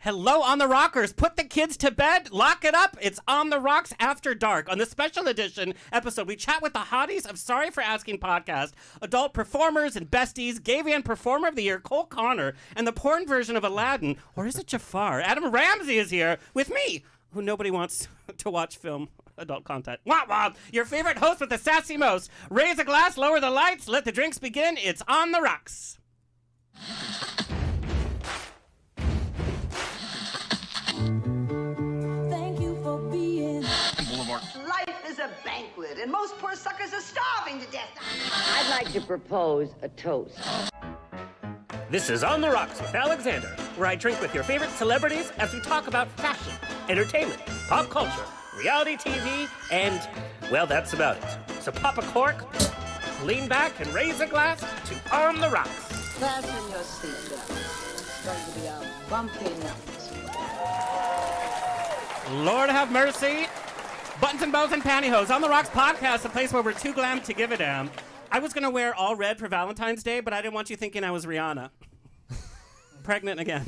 Hello on the Rockers. Put the kids to bed. Lock it up. It's On the Rocks After Dark. On the special edition episode, we chat with the hotties of Sorry for Asking podcast, adult performers and besties, Gavian Performer of the Year, Cole Connor, and the porn version of Aladdin, or is it Jafar? Adam Ramzi is here with me, who nobody wants to watch film adult content. Wah wah! Your favorite host with the sassy most. Raise a glass, lower the lights, let the drinks begin. It's On the Rocks. Thank you for being Boulevard. Life is a banquet, and most poor suckers are starving to death. I'd like to propose a toast. This is On the Rocks with Alexander, where I drink with your favorite celebrities as we talk about fashion, entertainment, pop culture, reality TV, and, well, that's about it. So pop a cork, lean back, and raise a glass to On the Rocks. Fasten your seatbelt. It's going to be a bumpy night. Lord have mercy. Buttons and bows and pantyhose. On the Rocks podcast, the place where we're too glam to give a damn. I was going to wear all red for Valentine's Day, but I didn't want you thinking I was Rihanna. Pregnant again.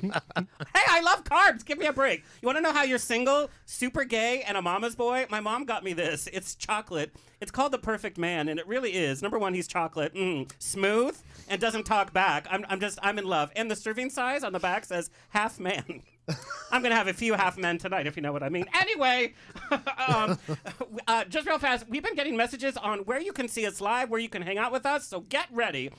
Hey, I love carbs. Give me a break. You want to know how you're single, super gay, and a mama's boy? My mom got me this. It's chocolate. It's called The Perfect Man, and it really is. Number one, he's chocolate. Smooth and doesn't talk back. I'm in love. And the serving size on the back says half man. I'm going to have a few half men tonight, if you know what I mean. Anyway, just real fast, we've been getting messages on where you can see us live, where you can hang out with us, so get ready.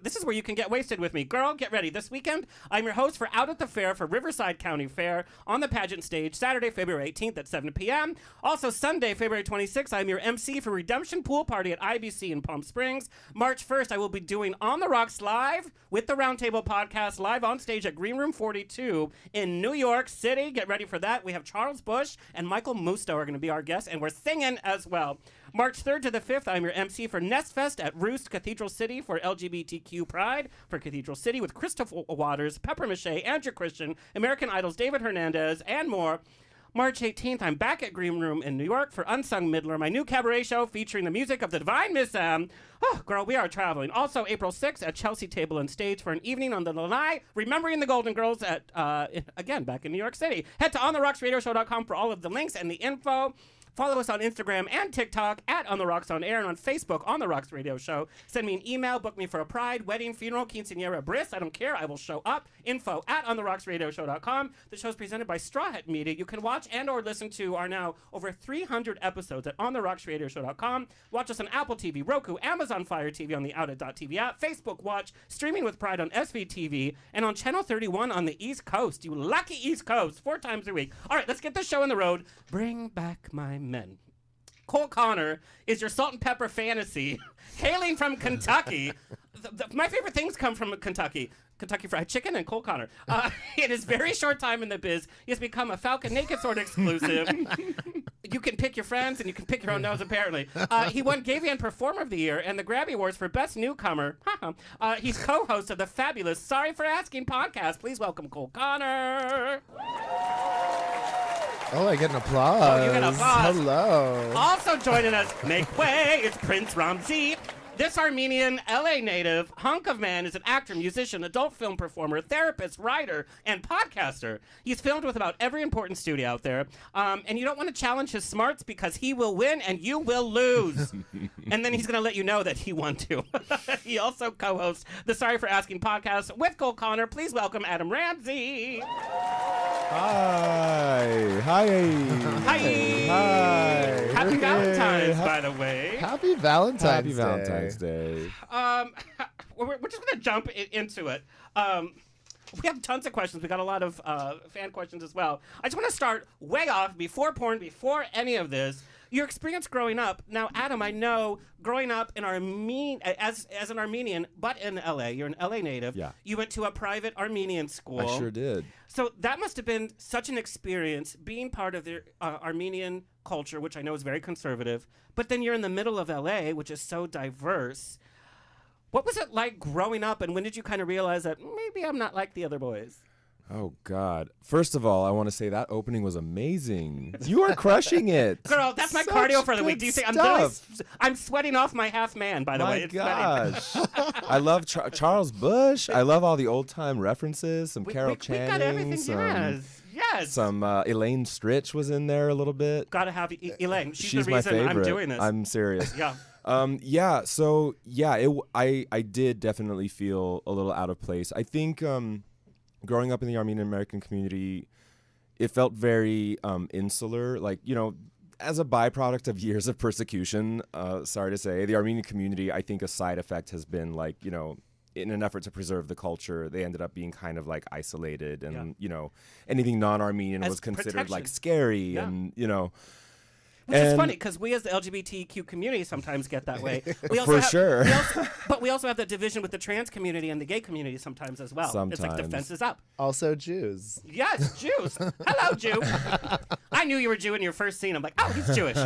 This is where you can get wasted with me. Girl, get ready. This weekend, I'm your host for Out at the Fair for Riverside County Fair on the pageant stage, Saturday, February 18th at 7 p.m. Also, Sunday, February 26th, I'm your MC for Redemption Pool Party at IBC in Palm Springs. March 1st, I will be doing On the Rocks live with the Roundtable Podcast live on stage at Green Room 42 in New York City. Get ready for that. We have Charles Bush and Michael Musto are going to be our guests, and we're singing as well. March 3rd to the 5th, I'm your MC for Nest Fest at Roost Cathedral City for LGBTQ Pride for Cathedral City with Christopher Waters, Pepper Mache, Andrew Christian, American Idol's David Hernandez, and more. March 18th, I'm back at Green Room in New York for Unsung Middler, my new cabaret show featuring the music of the Divine Miss M. Oh, girl, we are traveling. Also, April 6th at Chelsea Table and Stage for an evening on the Lanai, remembering the Golden Girls at, again, back in New York City. Head to ontherocksradioshow.com for all of the links and the info. Follow us on Instagram and TikTok at On The Rocks On Air, and on Facebook, On The Rocks Radio Show. Send me an email, book me for a pride, wedding, funeral, quinceañera, bris. I don't care. I will show up. Info at ontherocksradioshow.com. The show is presented by Straw Hat Media. You can watch and or listen to our now over 300 episodes at ontherocksradioshow.com. Watch us on Apple TV, Roku, Amazon Fire TV on the Outlet.tv app, Facebook Watch, streaming with Pride on SVTV, and on Channel 31 on the East Coast. You lucky East Coast, 4 times a week. All right, let's get this show on the road. Bring back my men. Cole Connor is your salt and pepper fantasy, hailing from Kentucky. My favorite things come from Kentucky. Kentucky Fried Chicken and Cole Connor. In his very short time in the biz, he has become a Falcon Naked Sword exclusive. You can pick your friends and you can pick your own nose, apparently. He won Gavian Performer of the Year and the Grammy Awards for Best Newcomer. He's co-host of the fabulous Sorry for Asking podcast. Please welcome Cole Connor. Oh, I get an applause. Oh, you get an applause. Hello. Also joining us, make way, it's Prince Ramzi. This Armenian LA native hunk of man is an actor, musician, adult film performer, therapist, writer, and podcaster. He's filmed with about every important studio out there. And you don't want to challenge his smarts because he will win and you will lose. And then he's going to let you know that he won too. He also co-hosts the Sorry for Asking podcast with Cole Connor. Please welcome Adam Ramzi. Hi. Hi. Hi. Hi. Happy Valentine's, by the way. Happy Valentine's Happy Day. Valentine's Day. We're just going to jump into it. We have tons of questions. We got a lot of fan questions as well. I just want to start way off, before porn, before any of this. Your experience growing up. Now, Adam, I know growing up in as an Armenian, but in LA, you're an LA native. Yeah. You went to a private Armenian school. I sure did. So that must have been such an experience being part of the Armenian culture, which I know is very conservative. But then you're in the middle of LA, which is so diverse. What was it like growing up, and when did you kind of realize that maybe I'm not like the other boys? Oh, God. First of all, I want to say that opening was amazing. You are crushing it. Girl, that's my Such cardio for the good week. Do you think stuff. I'm sweating off my half man, by the My way. It's sweating. gosh. I love Charles Bush. I love all the old time references. Some Carol we Channing. got everything, some, yes. Some Elaine Stritch was in there a little bit. Gotta have Elaine. She's the my reason favorite. I'm doing this. I'm serious. Yeah. I did definitely feel a little out of place. I think growing up in the Armenian American community, it felt very insular. Like, as a byproduct of years of persecution, sorry to say, the Armenian community, I think a side effect has been like, in an effort to preserve the culture, they ended up being kind of like isolated and, anything non-Armenian As was considered protection. like scary Yeah. and, Which is funny because we as the LGBTQ community sometimes get that way. sure. But we also have that division with the trans community and the gay community sometimes as well. It's like Sometimes. defense is up. Also Jews. Yes, Jews. Hello, Jew. I knew you were Jew in your first scene. I'm like, oh, he's Jewish.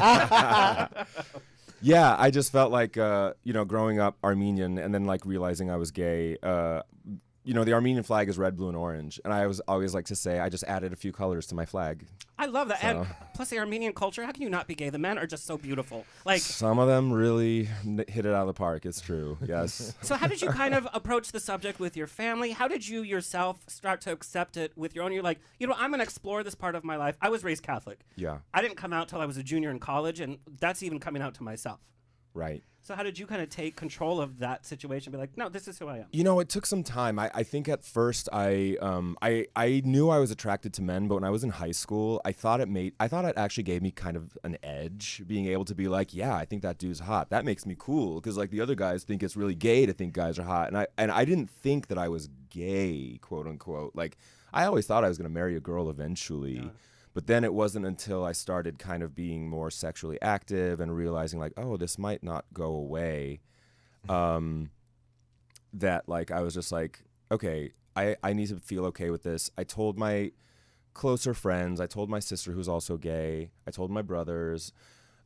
Yeah, I just felt like, growing up Armenian and then like realizing I was gay, the Armenian flag is red, blue, and orange. And I always like to say I just added a few colors to my flag. I love that. And plus the Armenian culture, how can you not be gay? The men are just so beautiful. Like, some of them really hit it out of the park. It's true. Yes. so how did you kind of approach the subject with your family? How did you yourself start to accept it with your own? You're like, I'm going to explore this part of my life. I was raised Catholic. Yeah. I didn't come out till I was a junior in college, and that's even coming out to myself. Right. So how did you kind of take control of that situation? Be like, no, this is who I am. It took some time. I think at first I knew I was attracted to men, but when I was in high school, I thought it actually gave me kind of an edge, being able to be like, yeah, I think that dude's hot. That makes me cool because like the other guys think it's really gay to think guys are hot, and I didn't think that I was gay, quote unquote. Like I always thought I was gonna marry a girl eventually. Yeah. But then it wasn't until I started kind of being more sexually active and realizing like, oh, this might not go away, that like I was just like, okay, I need to feel okay with this. I told my closer friends, I told my sister who's also gay, I told my brothers,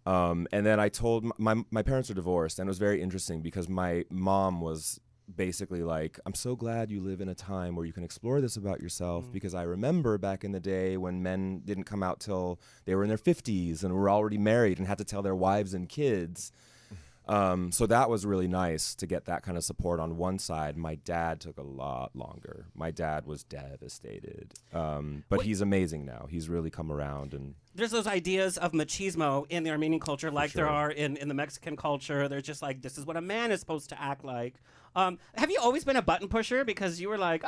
and then I told my parents are divorced, and it was very interesting because my mom was basically like, I'm so glad you live in a time where you can explore this about yourself, because I remember back in the day when men didn't come out till they were in their 50s and were already married and had to tell their wives and kids. So that was really nice to get that kind of support on one side. My dad took a lot longer. My dad was devastated, but he's amazing now. He's really come around. And there's those ideas of machismo in the Armenian culture like sure. there are in the Mexican culture. They're just like, this is what a man is supposed to act like. Have you always been a button pusher? Because you were like,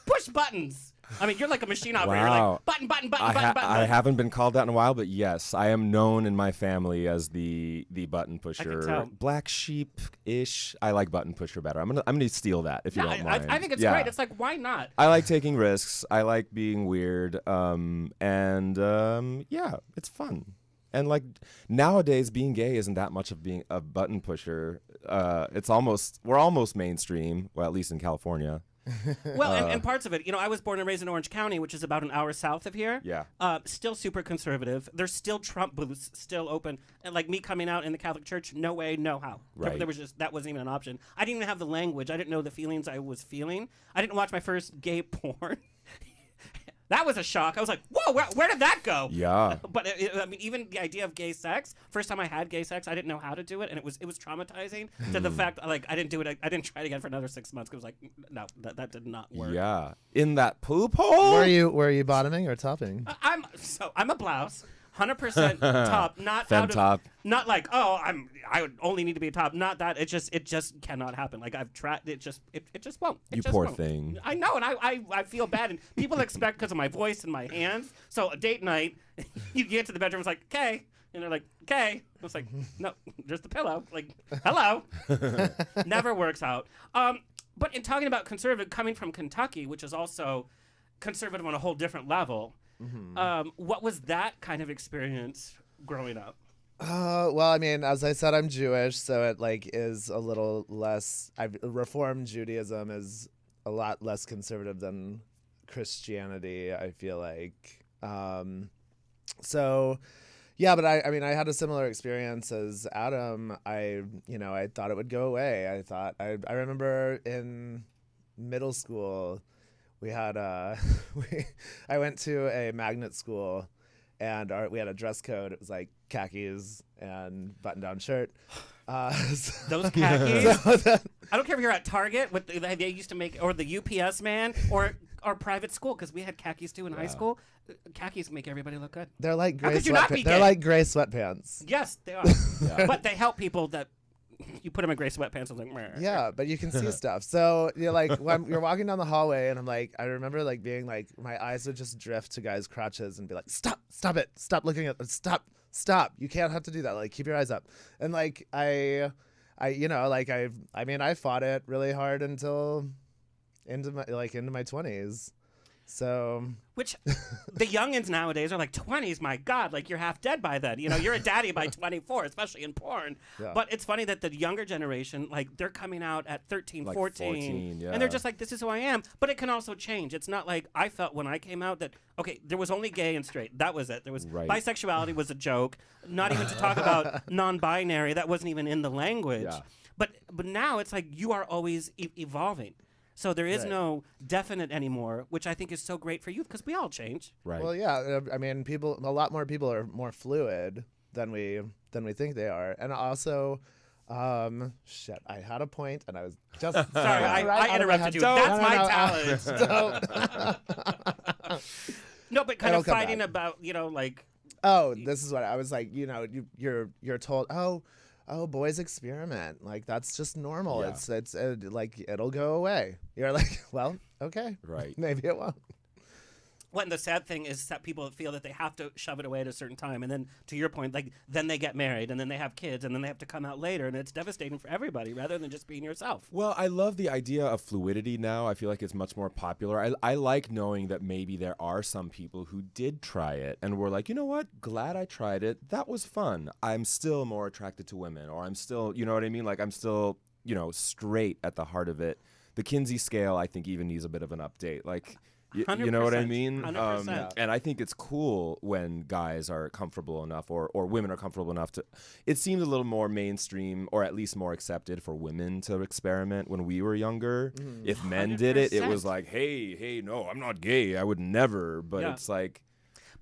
push buttons. I mean, you're like a machine operator. You're Wow. like, button, button, button, button, button. I haven't been called that in a while, but yes, I am known in my family as the button pusher. tell. Black sheep-ish. I like button pusher better. I'm gonna steal that if you don't mind. I think it's Yeah. great. It's like, why not? I like taking risks. I like being weird. It's fun. And like nowadays, being gay isn't that much of being a button pusher. We're almost mainstream. Well, at least in California. Well, and parts of it, I was born and raised in Orange County, which is about an hour south of here. Yeah. Still super conservative. There's still Trump booths still open. And like me coming out in the Catholic Church, no way, no how. Right. That wasn't even an option. I didn't even have the language. I didn't know the feelings I was feeling. I didn't watch my first gay porn. That was a shock. I was like, whoa, where did that go? Yeah. But even the idea of gay sex, first time I had gay sex, I didn't know how to do it. And it was traumatizing to the fact, like, I didn't do it. I didn't try it again for another 6 months. Because it was like, no, that did not work. Yeah. In that poop hole? Were you bottoming or topping? I'm a blouse. 100% top, not Fem out of, top. not like, I would only need to be a top. Not that. It just cannot happen. Like I've tried. It just won't. You poor thing. I know, and I feel bad. And people expect because of my voice and my hands. So a date night, you get to the bedroom, it's like, okay, and they're like, okay. I was like, no, just the pillow. Like, hello. Never works out. But in talking about conservative, coming from Kentucky, which is also conservative on a whole different level. Mm-hmm. What was that kind of experience growing up? Well, I mean, as I said, I'm Jewish, so it is a little less. Reformed Judaism is a lot less conservative than Christianity, I feel like. So, yeah, but I mean, I had a similar experience as Adam. I thought it would go away. I remember in middle school we had I went to a magnet school, and we had a dress code. It was like khakis and button-down shirt. Those khakis. I don't care if you're at Target with they used to make, or the UPS man, or private school, because we had khakis too in high school. Khakis make everybody look good. They're like How gray could you not be sweatpants. They're gay? like gray sweatpants. Yes, they are. But they help people that you put them in gray sweatpants. I'm like, meh. Yeah, but you can see stuff. So you're like, when you're walking down the hallway, and I'm like, I remember like being like, my eyes would just drift to guys' crotches and be like, stop it, stop looking at, stop. You can't have to do that. Like, keep your eyes up. And like, I fought it really hard until into my 20s. So, which the youngins nowadays are like 20s. My God, like you're half dead by then. You know, you're a daddy by 24, especially in porn. Yeah. But it's funny that the younger generation, like they're coming out at 13, Like 14, yeah. and they're just like, this is who I am. But it can also change. It's not like I felt when I came out that, okay, there was only gay and straight. That was it. There was bisexuality was a joke. Not even to talk about non-binary. That wasn't even in the language. Yeah. But now it's like you are always evolving. So there is no definite anymore, which I think is so great for youth, because we all change. Right. well, yeah, I mean, a lot more people are more fluid than we think they are, and also, shit, I had a point, and I was just Sorry, I interrupted you. That's my talent. No, but kind It'll of come fighting back. about, like. Oh, this is what I was like. You're told, oh, boys experiment. Like, that's just normal. Yeah. It's like, it'll go away. You're like, well, okay, Right. maybe it won't. Well, and the sad thing is that people feel that they have to shove it away at a certain time, and then, to your point, like then they get married, and then they have kids, and then they have to come out later, and it's devastating for everybody rather than just being yourself. Well, I love the idea of fluidity now. I feel like it's much more popular. I like knowing that maybe there are some people who did try it and were like, you know what? Glad I tried it. That was fun. I'm still more attracted to women, or I'm still, you know what I mean? Like I'm still, straight at the heart of it. The Kinsey scale, I think, even needs a bit of an update. Like, you know what I mean? 100%. And I think it's cool when guys are comfortable enough, or women are comfortable enough to. It seemed a little more mainstream, or at least more accepted for women to experiment when we were younger. If men did it, it was 100%. like, hey, no, I'm not gay. I would never. But Yeah. it's like,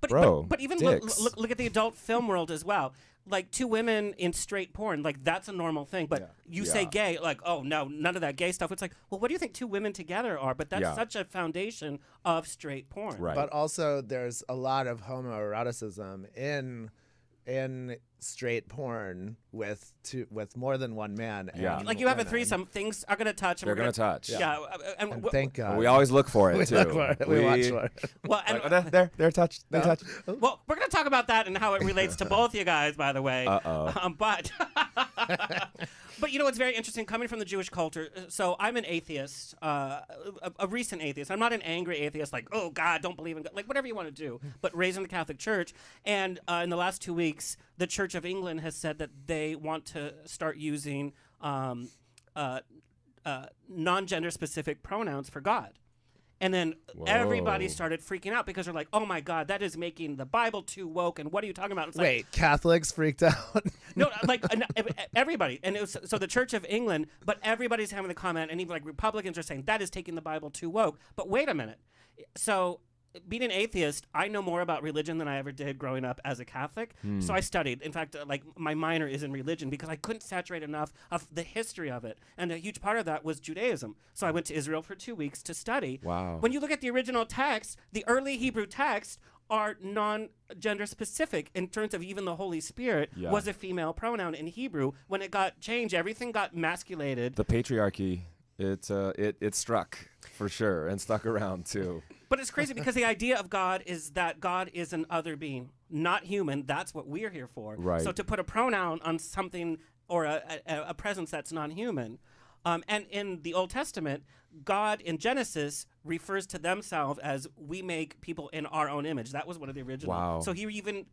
But bro, but even dicks. look at the adult film world as well. Like two women in straight porn, like that's a normal thing. But you say Yeah. gay, like, oh no, none of that gay stuff. It's like, well, what do you think two women together are? But that's Yeah. such a foundation of straight porn. Right. But also, there's a lot of homoeroticism in straight porn with more than one man. Yeah. and Like you have a women. threesome, things are gonna touch. And They're we're gonna touch. Yeah, and And thank God. we always look for it too. look for it. We watch for it. well, and, They're touched. They touched. well, we're gonna talk about that and how it relates to both you guys, by the way. But but it's very interesting coming from the Jewish culture. So I'm an atheist, a recent atheist. I'm not an angry atheist, like, oh God, don't believe in God, like whatever you want to do. But raised in the Catholic Church, and in the last 2 weeks, the Church of England has said that they want to start using non-gender specific pronouns for God. And then everybody Whoa. started freaking out because they're like, oh my God, that is making the Bible too woke. And what are you talking about? It's like, Wait, Catholics freaked out? no, like everybody. And it was, so the Church of England, but everybody's having the comment, and even like Republicans are saying that is taking the Bible too woke. But wait a minute. So being an atheist, I know more about religion than I ever did growing up as a Catholic. So I studied. In fact, like my minor is in religion because I couldn't saturate enough of the history of it. And a huge part of that was Judaism. So I went to Israel for 2 weeks to study. Wow. When you look at the original text, the early Hebrew text are non-gender specific in terms of even the Holy Spirit was a female pronoun in Hebrew. When it got changed, everything got masculated. The patriarchy, it struck for sure and stuck around too. But it's crazy because the idea of God is that God is an other being, not human. That's what we're here for. Right. So to put a pronoun on something or a presence that's non-human. And in the Old Testament, God in Genesis refers to themselves as we make people in our own image. That was one of the original. Wow. So even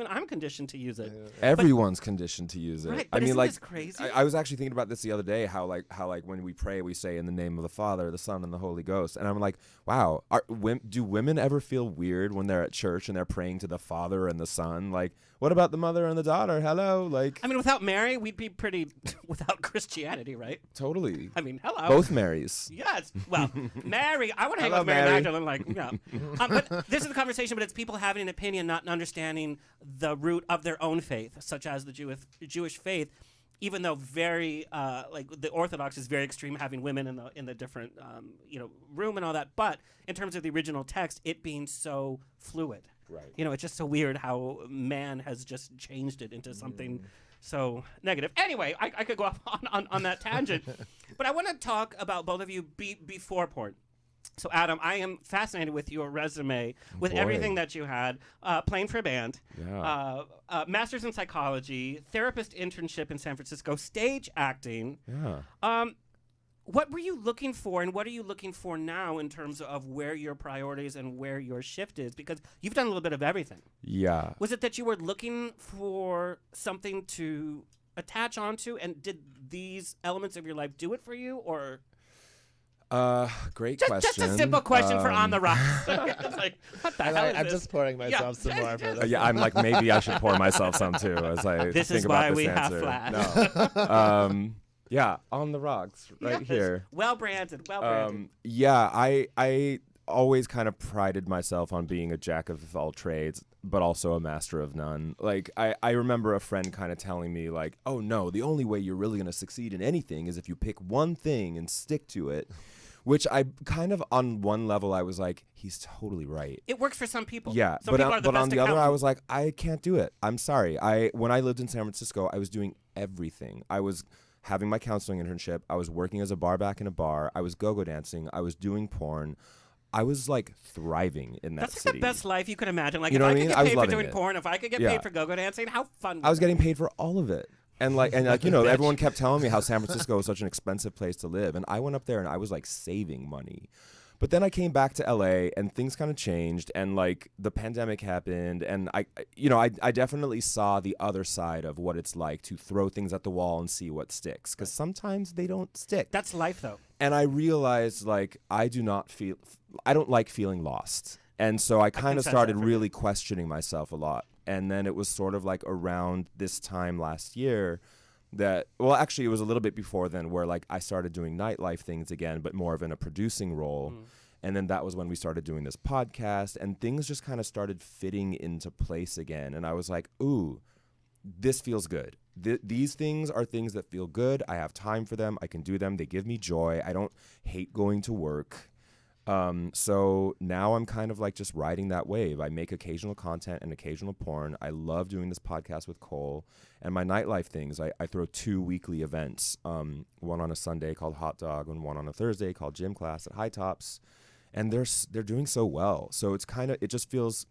I'm conditioned to use it. Everyone's conditioned to use it. Right, I but mean, isn't like, this crazy? I was actually thinking about this the other day. How when we pray, we say in the name of the Father, the Son, and the Holy Ghost. And I'm like, wow, do women ever feel weird when they're at church and they're praying to the Father and the Son? Like, what about the mother and the daughter? Hello, like. I mean, without Mary, we'd be pretty without Christianity, right? Totally. I mean, hello. Both Marys. Yes. Well, Mary, I want to hang out Hello, with Mary Mary. Magdalene. Like, yeah. But this is the conversation, but it's people having an opinion, not understanding the root of their own faith, such as the Jewish faith. Even though very like the Orthodox is very extreme, having women in the different room and all that. But in terms of the original text, it being so fluid, Right. it's just so weird how man has just changed it into something so negative. Anyway, I could go off on that tangent, but I want to talk about both of you before porn. So, Adam, I am fascinated with your resume, with Boy. everything that you had, playing for a band, Yeah. master's in psychology, therapist internship in San Francisco, stage acting. Yeah. What were you looking for, and what are you looking for now in terms of where your priorities and where your shift is? Because you've done a little bit of everything. Yeah. Was it that you were looking for something to attach onto, and did these elements of your life do it for you, or... Great Just question. a simple question for On the Rocks. It's like, what the hell is I'm this? just pouring myself some more for this. Yeah, I'm like, maybe I should pour myself some too as I This think is about why this we have answer. Flash. No. Yeah, On the Rocks, right Yes. here. Well branded. Yeah, I always kind of prided myself on being a jack of all trades, but also a master of none. Like, I remember a friend kind of telling me, like, oh no, the only way you're really going to succeed in anything is if you pick one thing and stick to it. Which I kind of, on one level, I was like, he's totally right. It works for some people. Yeah, Some people are the but on best the other, I accountants. was like, I can't do it. I'm sorry. When I lived in San Francisco, I was doing everything. I was having my counseling internship. I was working as a bar back in a bar. I was go-go dancing. I was doing porn. I was like thriving in that That's like city. the best life you could imagine. Like, You if know I what I could mean? get I was paid for loving doing it. porn, if I could get Yeah. paid for go-go dancing, how fun I was that getting be? paid for all of it. And everyone kept telling me how San Francisco was such an expensive place to live. And I went up there and I was like saving money. But then I came back to LA and things kind of changed, and like the pandemic happened, and I definitely saw the other side of what it's like to throw things at the wall and see what sticks, because sometimes they don't stick. That's life, though. And I realized, like, I don't like feeling lost. And so I kind of sense started that for really questioning myself a lot. And then it was sort of like around this time last year actually it was a little bit before then, where like I started doing nightlife things again, but more of in a producing role. And then that was when we started doing this podcast, and things just kind of started fitting into place again. And I was like, ooh, this feels good. These things are things that feel good. I have time for them. I can do them. They give me joy. I don't hate going to work. So now I'm kind of like just riding that wave. I make occasional content and occasional porn. I love doing this podcast with Cole, and my nightlife things. I throw 2 weekly events, one on a Sunday called Hot Dog and one on a Thursday called Gym Class at High Tops. And they're doing so well. So it just feels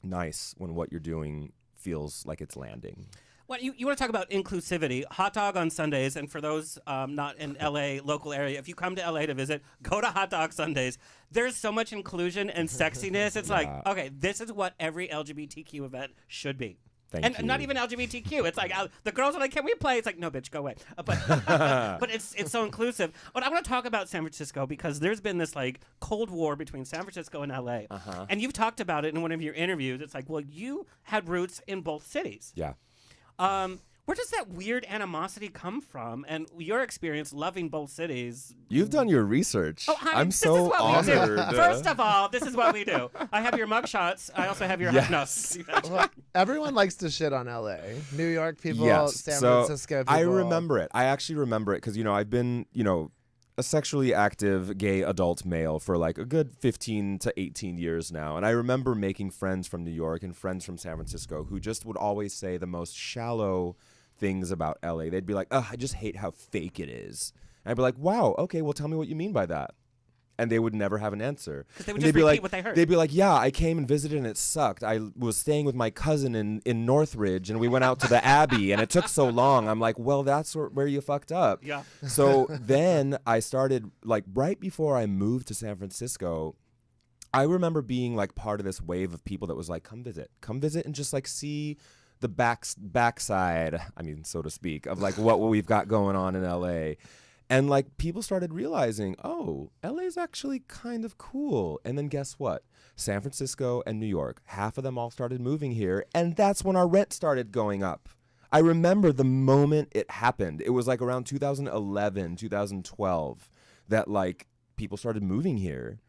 nice when what you're doing feels like it's landing. Well, you want to talk about inclusivity. Hot Dog on Sundays, and for those not in LA local area, if you come to LA to visit, go to Hot Dog Sundays. There's so much inclusion and sexiness. It's like, okay, this is what every LGBTQ event should be. Thank you. Not even LGBTQ. It's like the girls are like, "Can we play?" It's like, "No, bitch, go away." But it's so inclusive. But I want to talk about San Francisco, because there's been this like Cold War between San Francisco and LA, and you've talked about it in one of your interviews. It's like, well, you had roots in both cities. Yeah. Where does that weird animosity come from? And your experience loving both cities. You've done your research. Oh, honey, I'm this so is what we do. honored. First of all, this is what we do. I have your mugshots. I also have your Yes. Well, everyone likes to shit on LA. New York people, Yes. San So Francisco people. I remember it. I actually remember it because, I've been, a sexually active gay adult male for like a good 15 to 18 years now. And I remember making friends from New York and friends from San Francisco who just would always say the most shallow things about LA. They'd be like, "Oh, I just hate how fake it is." And I'd be like, "Wow, okay, well tell me what you mean by that." And they would never have an answer. Because they would And just they'd be repeat like, what they heard. They'd be like, "Yeah, I came and visited and it sucked. I was staying with my cousin in Northridge and we went out to the Abbey and it took so long." I'm like, "Well, that's where you fucked up." Yeah. So then I started, like, right before I moved to San Francisco, I remember being like part of this wave of people that was like, come visit and just like see the backside, I mean, so to speak, of like what we've got going on in LA. And like people started realizing, oh, LA is actually kind of cool. And then guess what? San Francisco and New York, half of them all started moving here. And that's when our rent started going up. I remember the moment it happened. It was like around 2011, 2012 that like people started moving here,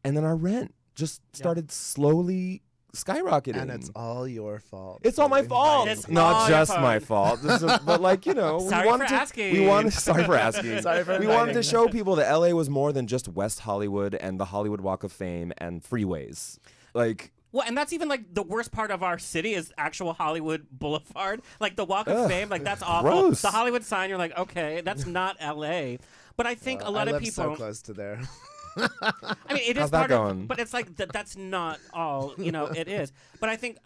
and then our rent just started slowly skyrocketing. And it's all your fault. It's all my fault. It's all Not your just fault. my fault. But like, you know, Sorry we wanted for to, asking. We wanted, sorry for asking. Sorry for we wanted to inviting. show people that LA was more than just West Hollywood and the Hollywood Walk of Fame and freeways. Like, Well, and that's even like the worst part of our city is actual Hollywood Boulevard. Like the Walk of Fame, like that's awful. gross. The Hollywood sign, you're like, okay, that's not LA. But I think a lot I of live people. so close to there. I mean, it is How's that part going? of, but it's like that's not all. It is. But I think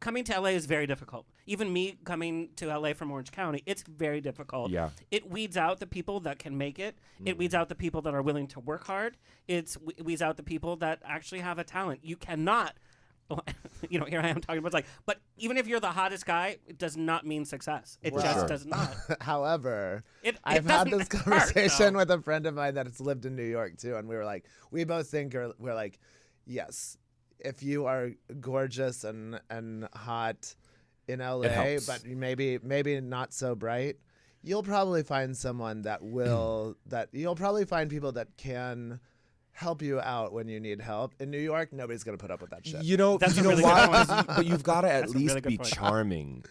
coming to LA is very difficult. Even me coming to LA from Orange County, it's very difficult. Yeah. It weeds out the people that can make it. It weeds out the people that are willing to work hard. It weeds out the people that actually have a talent. You cannot. Here I am talking about but even if you're the hottest guy, it does not mean success. It just Sure. does not. However, It I've had doesn't this hurt, conversation though. with a friend of mine that's lived in New York too, and we both think we're like, yes, if you are gorgeous and hot in LA, helps. but maybe not so bright, you'll probably find someone that will you'll probably find people that can help you out when you need help. In New York, nobody's gonna put up with that shit. you know, That's you a know really why? good point. But you've got to at That's a least really good be point. charming.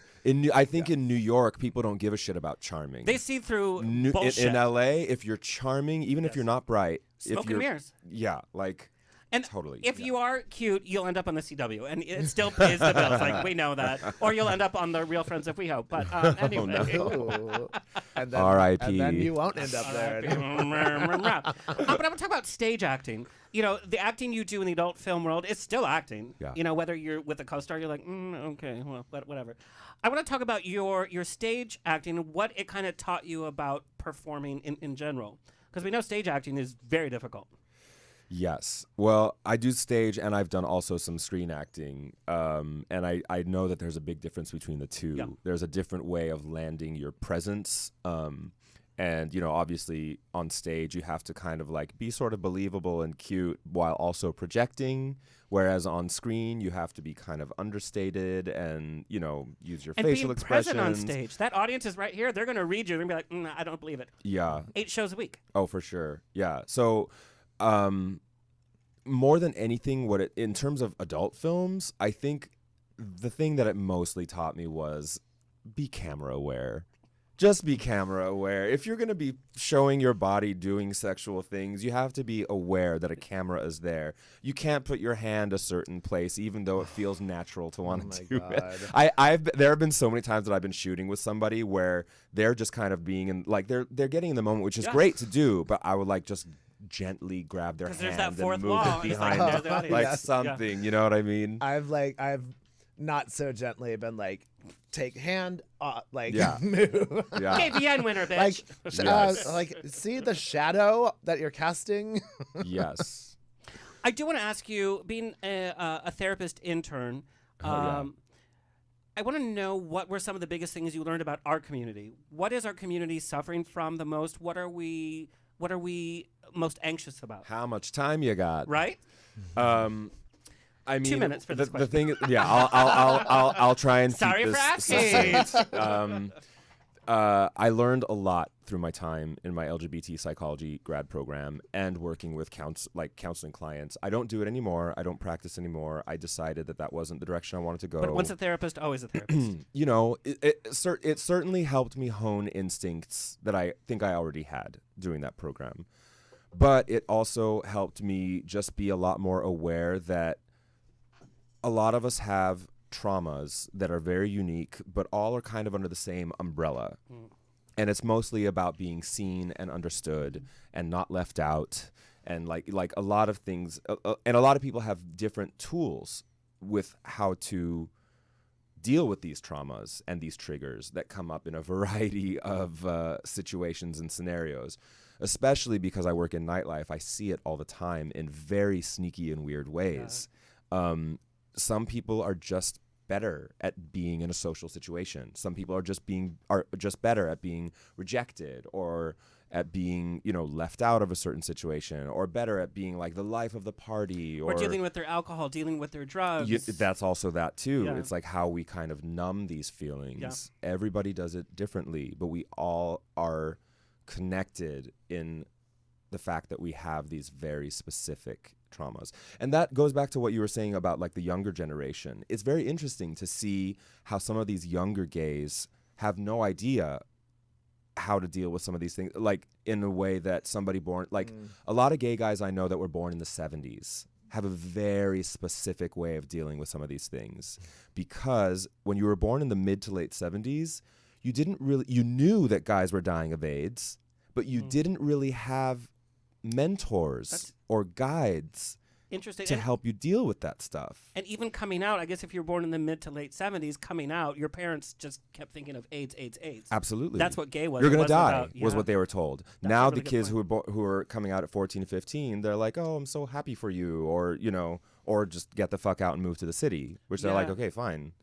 I think in New York, people don't give a shit about charming. They see through In bullshit. LA, if you're charming, even if you're not bright, Smoke if and you're, mirrors. yeah, like, And totally. if you are cute, you'll end up on the CW, and it still pays the bills. Like we know that, or you'll end up on the Real Friends if we hope. But anyway, Ooh. And then, R.I.P.. And then you won't end up there. but I'm gonna talk about stage acting. The acting you do in the adult film world is still acting. Yeah. Whether you're with a co-star, you're like, okay, well, whatever. I want to talk about your stage acting and what it kind of taught you about performing in general, because we know stage acting is very difficult. Yes. Well, I do stage and I've done also some screen acting. And I know that there's a big difference between the two. Yeah. There's a different way of landing your presence. And, obviously on stage, you have to kind of like be sort of believable and cute while also projecting. Whereas on screen, you have to be kind of understated and, use your And facial being expressions. present on stage. That audience is right here. They're going to read you. They're going to be like, I don't believe it. Yeah. 8 shows a week. Oh, for sure. Yeah. So, more than anything, in terms of adult films, I think the thing that it mostly taught me was be camera aware. Just be camera aware. If you're going to be showing your body doing sexual things, you have to be aware that a camera is there. You can't put your hand a certain place, even though it feels natural to want to do it. There have been so many times that I've been shooting with somebody where they're just kind of being in, like they're getting in the moment, which is great to do, but I would like just gently grab their hand There's that and fourth move wall. it It's like, behind there's the audience. like Yes. something. You know what I mean? I've not so gently been like, take hand, Yeah. move. Yeah. KVN winner, bitch. Like, see the shadow that you're casting. Yes. I do want to ask you, being a therapist intern, yeah. I want to know what were some of the biggest things you learned about our community. What is our community suffering from the most? What are we most anxious about? How much time you got? Right? I mean, 2 minutes for this the thing is, yeah, I'll try and Sorry keep for this asking. succinct. I learned a lot through my time in my LGBT psychology grad program and working with counseling clients. I don't do it anymore. I don't practice anymore. I decided that wasn't the direction I wanted to go. But once a therapist, always a therapist. It certainly helped me hone instincts that I think I already had doing that program. But it also helped me just be a lot more aware that a lot of us have traumas that are very unique, but all are kind of under the same umbrella. And it's mostly about being seen and understood and not left out. And like a lot of things, and a lot of people have different tools with how to deal with these traumas and these triggers that come up in a variety of situations and scenarios. Especially because I work in nightlife, I see it all the time in very sneaky and weird ways. Some people are just better at being in a social situation. Some people are just better at being rejected or at being, left out of a certain situation, or better at being like the life of the party, or dealing with their alcohol, dealing with their drugs. That's also that too. Yeah. It's like how we kind of numb these feelings. Everybody does it differently, but we all are connected in the fact that we have these very specific traumas. And that goes back to what you were saying about like the younger generation. It's very interesting to see how some of these younger gays have no idea how to deal with some of these things, like in a way that somebody born, like a lot of gay guys I know that were born in the 70s have a very specific way of dealing with some of these things, because when you were born in the mid to late 70s, you knew that guys were dying of AIDS, but you didn't really have mentors or guides Interesting. to help you deal with that stuff. And even coming out, I guess if you're born in the mid to late 70s, coming out, your parents just kept thinking of AIDS, AIDS, AIDS. Absolutely. That's what gay was. You're It going to wasn't die, about- was yeah. what they were told. That's Now a really the good kids point. who are coming out at 14 and 15, they're like, oh, I'm so happy for you, or, you know, or just get the fuck out and move to the city, which they're like, Yeah. okay, fine.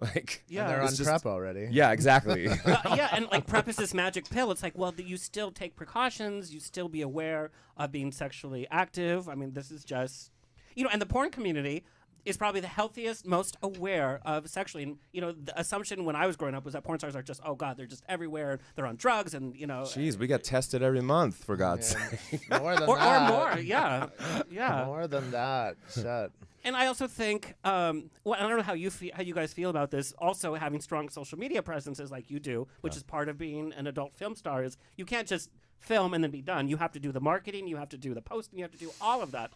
Like, Yeah. And they're on it's just- PrEP already. yeah, exactly. Yeah, and like PrEP is this magic pill. It's like, well, you still take precautions. You still be aware of being sexually active. I mean, this is just, and the porn community is probably the healthiest, most aware of sexually. And, the assumption when I was growing up was that porn stars are just, oh, God, they're just everywhere. They're on drugs and, Jeez, we get tested every month, for God's sake. More than or that. more. Yeah. Yeah. More than that. Shit. And I also think, I don't know how you guys feel about this. Also, having strong social media presences like you do, which is part of being an adult film star, is you can't just film and then be done. You have to do the marketing, you have to do the posting, you have to do all of that.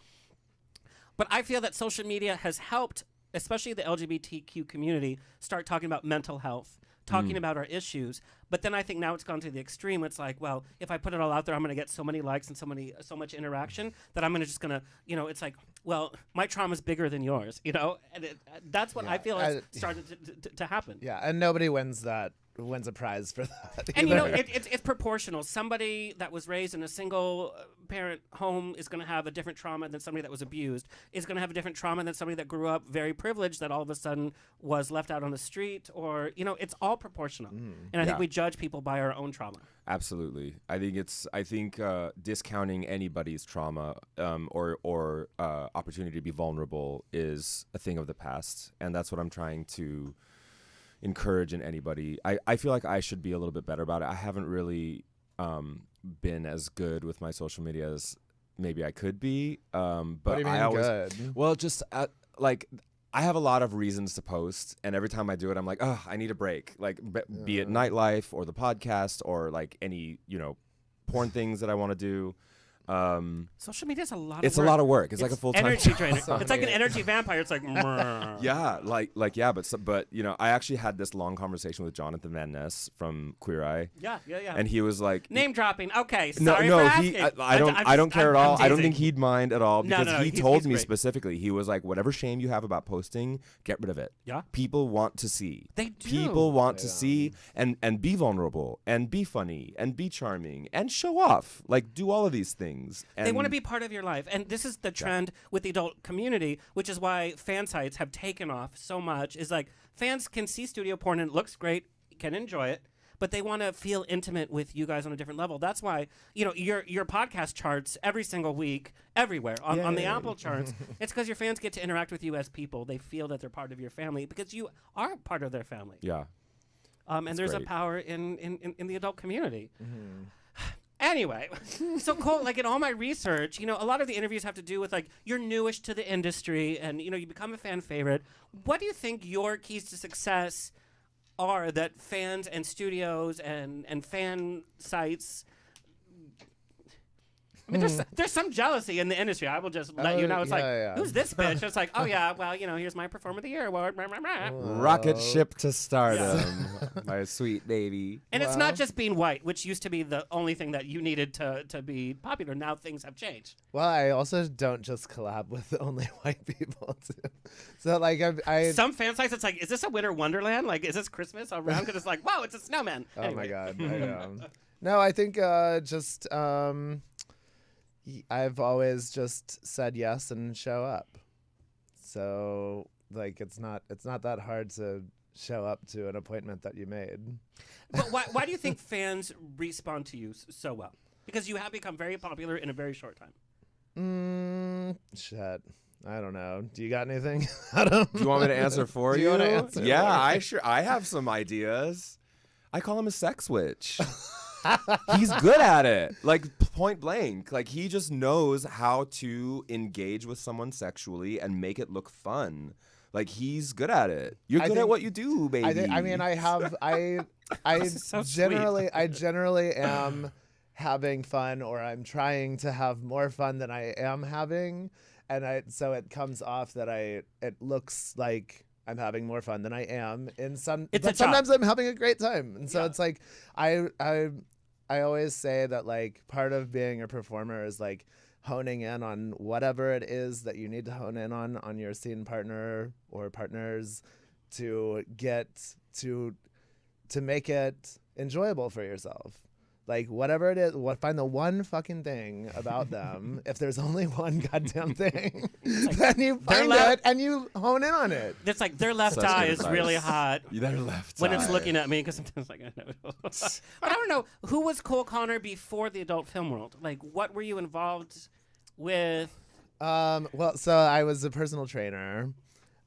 But I feel that social media has helped, especially the LGBTQ community, start talking about mental health, talking about our issues. But then I think now it's gone to the extreme. It's like, well, if I put it all out there, I'm going to get so many likes and so much interaction that I'm it's like, well, my trauma's bigger than yours, And that's what I feel has started to happen. Yeah, and nobody wins a prize for that. And either. it's proportional. Somebody that was raised in a single parent home is going to have a different trauma than somebody that was abused, is going to have a different trauma than somebody that grew up very privileged that all of a sudden was left out on the street, or it's all proportional. And I think we judge people by our own trauma. Absolutely. I think discounting anybody's trauma or opportunity to be vulnerable is a thing of the past, and that's what I'm trying to encourage in anybody. I feel like I should be a little bit better about it. I haven't really been as good with my social media as maybe I could be. But what do you mean I always, good? well, just like I have a lot of reasons to post, and every time I do it, I'm like, oh, I need a break. Like, be it nightlife or the podcast or like any porn things that I want to do. Social media is a lot of work. It's a lot of work. It's like a full-time energy job. drainer. It's like an energy vampire. It's like, Yeah, but I actually had this long conversation with Jonathan Van Ness from Queer Eye. yeah. And he was like, Name dropping. Okay, no, sorry for asking. I don't care at all. I don't teasing. think he'd mind at all, because no, he he's told me great. specifically, he was like, whatever shame you have about posting, get rid of it. Yeah. People want to see. They do. People want to see and be vulnerable and be funny and be charming and show off. Like, do all of these things. And They want to be part of your life. And this is the trend with the adult community, which is why fan sites have taken off so much, is like fans can see studio porn and it looks great, can enjoy it, but they want to feel intimate with you guys on a different level. That's why, your podcast charts every single week, everywhere, on the Apple charts. It's because your fans get to interact with you as people. They feel that they're part of your family because you are part of their family. Yeah. And there's a great. power in the adult community. Anyway, so Cole, like in all my research, a lot of the interviews have to do with like you're newish to the industry and you become a fan favorite. What do you think your keys to success are that fans and studios and fan sites? I mean, there's some jealousy in the industry. I will just let you know. It's who's this bitch? It's like, oh yeah, well, here's my Performer of the Year award. Rocket ship to stardom, my sweet baby. And it's not just being white, which used to be the only thing that you needed to be popular. Now things have changed. Well, I also don't just collab with only white people too. So like I Some fan sites, it's like, is this a winter wonderland? Like, is this Christmas around? Because it's like, whoa, it's a snowman. Oh Anyway. my god. I know. No, I think I've always just said yes and show up. So like it's not that hard to show up to an appointment that you made. But why do you think fans respond to you so well? Because you have become very popular in a very short time. Shit. I don't know. Do you got anything, Adam? Do you want me to answer for Do you? you wanna answer Yeah, for me? I have some ideas. I call him a sex witch. he's good at it. Like point blank. Like he just knows how to engage with someone sexually and make it look fun. Like he's good at it. You're good at what you do, baby. I so generally am having fun, or I'm trying to have more fun than I am having, and so it comes off that it looks like I'm having more fun than I am but sometimes I'm having a great time. And so it's like I always say that like part of being a performer is like honing in on whatever it is that you need to hone in on your scene partner or partners to get to make it enjoyable for yourself. Like whatever it is, find the one fucking thing about them. If there's only one goddamn thing, then you find it and you hone in on it. It's like their left eye is really hot Their left when eye. it's looking at me, because sometimes like I know. But I don't know, who was Cole Connor before the adult film world? Like, what were you involved with? Well, so I was a personal trainer.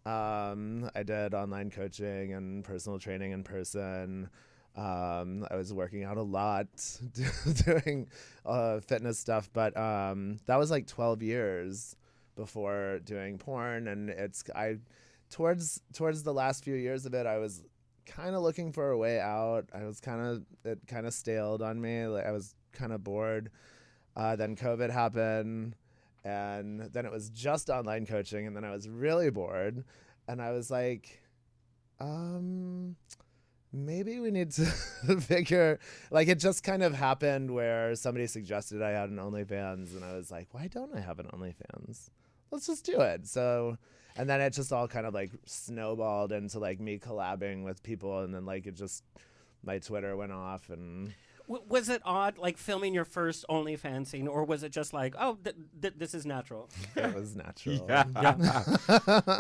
I did online coaching and personal training in person. I was working out a lot, doing fitness stuff, but that was like 12 years before doing porn, and towards the last few years of it, I was kind of looking for a way out. It kind of staled on me. Like I was kind of bored. Then COVID happened, and then it was just online coaching, and then I was really bored, and I was like, maybe we need to figure, like it just kind of happened where somebody suggested I had an OnlyFans, and I was like, why don't I have an OnlyFans? Let's just do it. So, and then it just all kind of like snowballed into like me collabing with people, and then like my Twitter went off. And Was it odd, like filming your first OnlyFans scene, or was it just like, oh, this is natural? It was natural.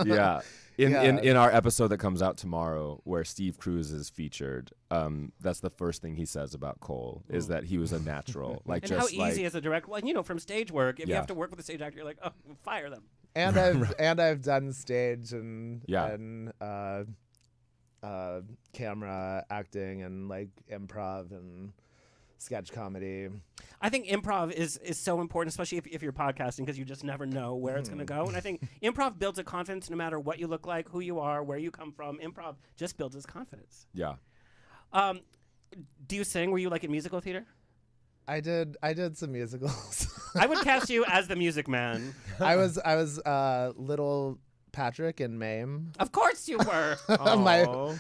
Yeah. In our episode that comes out tomorrow, where Steve Cruz is featured, that's the first thing he says about Cole is that he was a natural. Like, And just how easy is a direct? Well, from stage work, if you have to work with a stage actor, you're like, oh, fire them. And I've done stage and camera acting and like improv and sketch comedy. I think improv is so important, especially if you're podcasting, because you just never know where it's going to go. And I think improv builds a confidence no matter what you look like, who you are, where you come from. Improv just builds his confidence. Yeah. Do you sing? Were you like in musical theater? I did some musicals. I would cast you as the Music Man. I was little Patrick in Mame. Of course you were.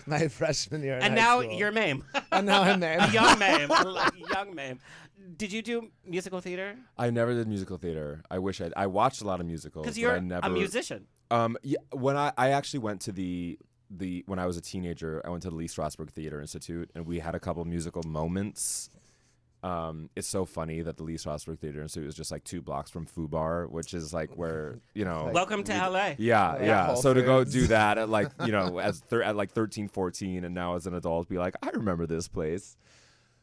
my freshman year. And in high now school. you're Mame. And now I'm Mame. Young Mame. Young Mame. Did you do musical theater? I never did musical theater. I wish I watched a lot of musicals. Because you're but I never, a musician. Yeah, when I actually went to the when I was a teenager, I went to the Lee Strasberg Theater Institute, and we had a couple musical moments. It's so funny that the Lee Strasberg Theater Institute is just like 2 blocks from Foo Bar, which is like where, Welcome to LA. Yeah. So to go Foods. do that at like, at like 13, 14, and now as an adult be like, I remember this place.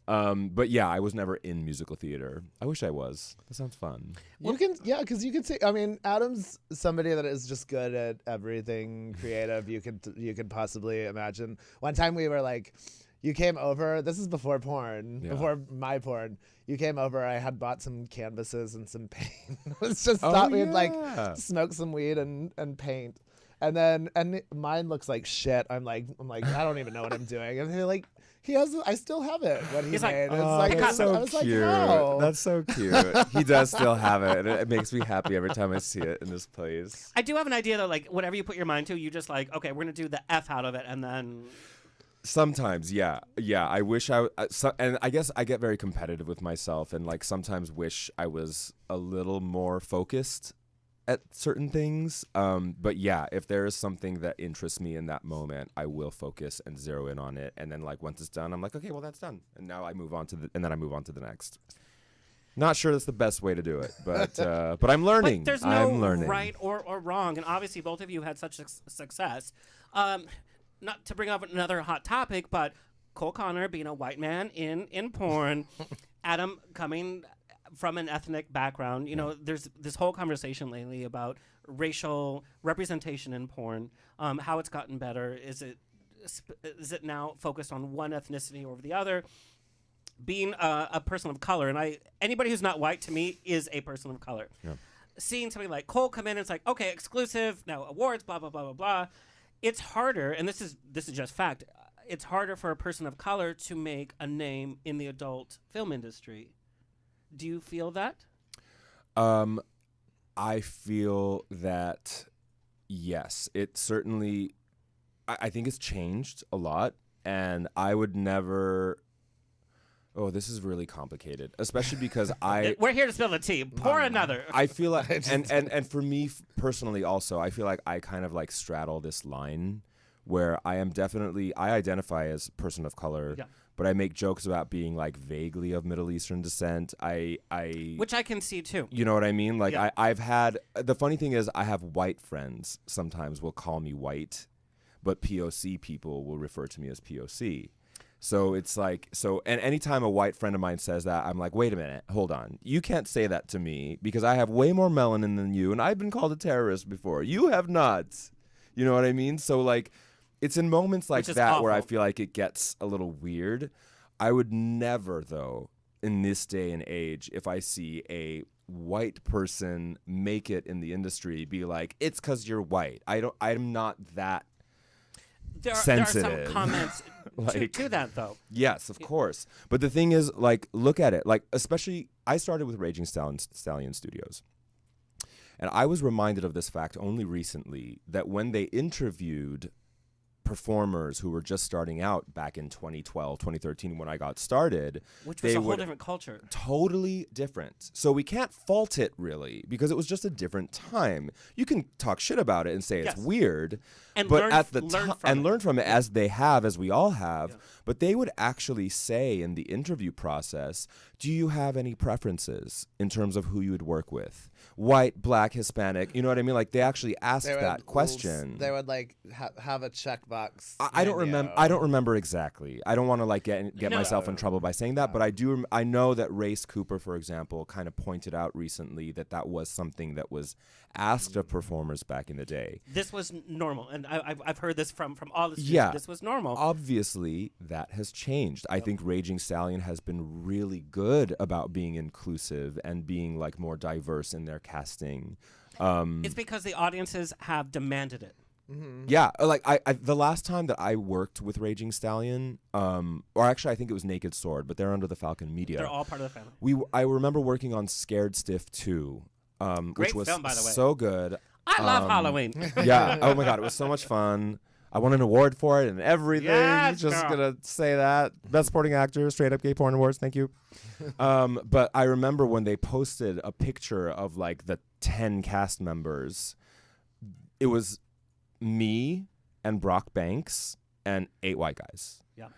But yeah, I was never in musical theater. I wish I was. That sounds fun. Because you can say, I mean, Adam's somebody that is just good at everything creative you could possibly imagine. One time we were like, you came over. This is before porn, before my porn. You came over. I had bought some canvases and some paint. It was just thought we'd like smoke some weed and paint. And mine looks like shit. I'm like, I don't even know what I'm doing. And they're like, I still have it. What he He's made. like, It's that's so I was cute. like, no. That's so cute. He does still have it. And it makes me happy every time I see it in this place. I do have an idea that like whatever you put your mind to, you just like, okay, we're gonna do the F out of it, and then. Sometimes, yeah. I wish and I guess I get very competitive with myself, and like sometimes wish I was a little more focused at certain things. But yeah, if there is something that interests me in that moment, I will focus and zero in on it. And then like once it's done, I'm like, okay, well that's done. And now I move on to the next. Not sure that's the best way to do it, but I'm learning. But there's no right or wrong, and obviously both of you had such success. Not to bring up another hot topic, but Cole Connor being a white man in porn, Adam coming from an ethnic background. There's this whole conversation lately about racial representation in porn, how it's gotten better. Is it now focused on one ethnicity over the other? being a person of color, and anybody who's not white to me is a person of color. Yeah. Seeing somebody like Cole come in, and it's like, okay, exclusive, now awards, blah blah blah blah blah. It's harder, and this is just fact. It's harder for a person of color to make a name in the adult film industry. Do you feel that? I feel that yes, it certainly. I think it's changed a lot, and I would never. Oh, this is really complicated, especially because We're here to spill the tea. Pour another. I feel like, and for me personally also, I feel like I kind of like straddle this line where I identify as a person of color, but I make jokes about being like vaguely of Middle Eastern descent. Which I can see too. You know what I mean? Like I've had, the funny thing is I have white friends sometimes will call me white, but POC people will refer to me as POC. So it's like, and anytime a white friend of mine says that, I'm like, wait a minute, hold on. You can't say that to me because I have way more melanin than you, and I've been called a terrorist before. You have not. You know what I mean? So like, it's in moments like that awful. where I feel like it gets a little weird. I would never, though, in this day and age, if I see a white person make it in the industry, be like, it's because you're white. I'm not that sensitive. There are some comments to that, though. Yes, of course. But the thing is, like, look at it. Like, especially, I started with Raging Stallion Studios. And I was reminded of this fact only recently, that when they interviewed performers who were just starting out back in 2012, 2013, when I got started. Which was a whole different culture. Totally different. So we can't fault it, really, because it was just a different time. You can talk shit about it and say it's weird, and but learn, at the learn time, from and it. learn from it as they have, as we all have. But they would actually say in the interview process, do you have any preferences in terms of who you would work with? White, black, Hispanic, you know what I mean? Like, they actually asked that question. They would like have a checkbox. I don't remember. I don't remember exactly. I don't want to like get myself in trouble by saying that, but I do. I know that Race Cooper, for example, kind of pointed out recently that was something that was asked of performers back in the day. This was normal, and I've heard this from all the students. Yeah, this was normal. Obviously, that has changed. I think Raging Stallion has been really good about being inclusive and being like more diverse in their casting. It's because the audiences have demanded it. Mm-hmm. Yeah, like I the last time that I worked with Raging Stallion, or actually I think it was Naked Sword, but they're under the Falcon Media. They're all part of the family. I remember working on Scared Stiff 2, which was film, by the way. so good. I love Halloween. Yeah. Oh my God, it was so much fun. I won an award for it and everything. Yes, Just girl. gonna say that. Best Supporting Actor, Straight Up Gay Porn Awards. Thank you. But I remember when they posted a picture of like the 10 cast members. It was me and Brock Banks and 8 white guys. Yeah.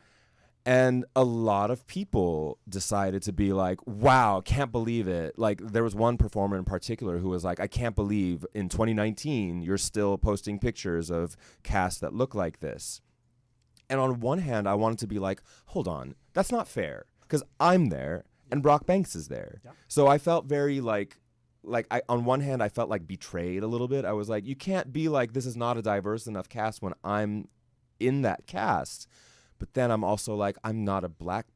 And a lot of people decided to be like, wow, can't believe it. Like, there was one performer in particular who was like, I can't believe in 2019 you're still posting pictures of cast that look like this. And on one hand, I wanted to be like, hold on, that's not fair, because I'm there and Brock Banks is there. Yeah. So I felt very on one hand, I felt like betrayed a little bit. I was like, you can't be like, this is not a diverse enough cast when I'm in that cast. But then I'm also like, I'm not a black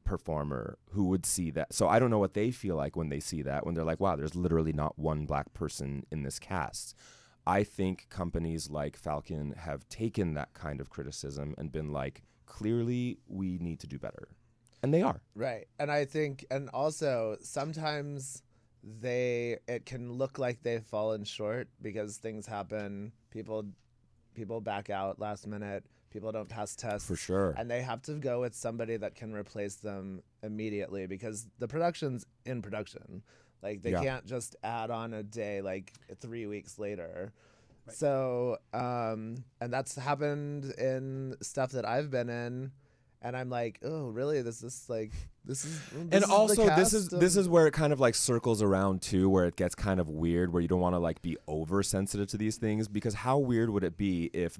performer who would see that. So I don't know what they feel like when they see that, when they're like, wow, there's literally not one black person in this cast. I think companies like Falcon have taken that kind of criticism and been like, clearly we need to do better. And they are. Right. And I think, and also sometimes it can look like they've fallen short because things happen. People back out last minute. People don't pass tests. For sure. And they have to go with somebody that can replace them immediately because the production's in production. Like, they can't just add on a day like 3 weeks later. Right. So, and that's happened in stuff that I've been in. And I'm like, oh, really? This is and also this is where it kind of like circles around too, where it gets kind of weird, where you don't want to like be oversensitive to these things, because how weird would it be if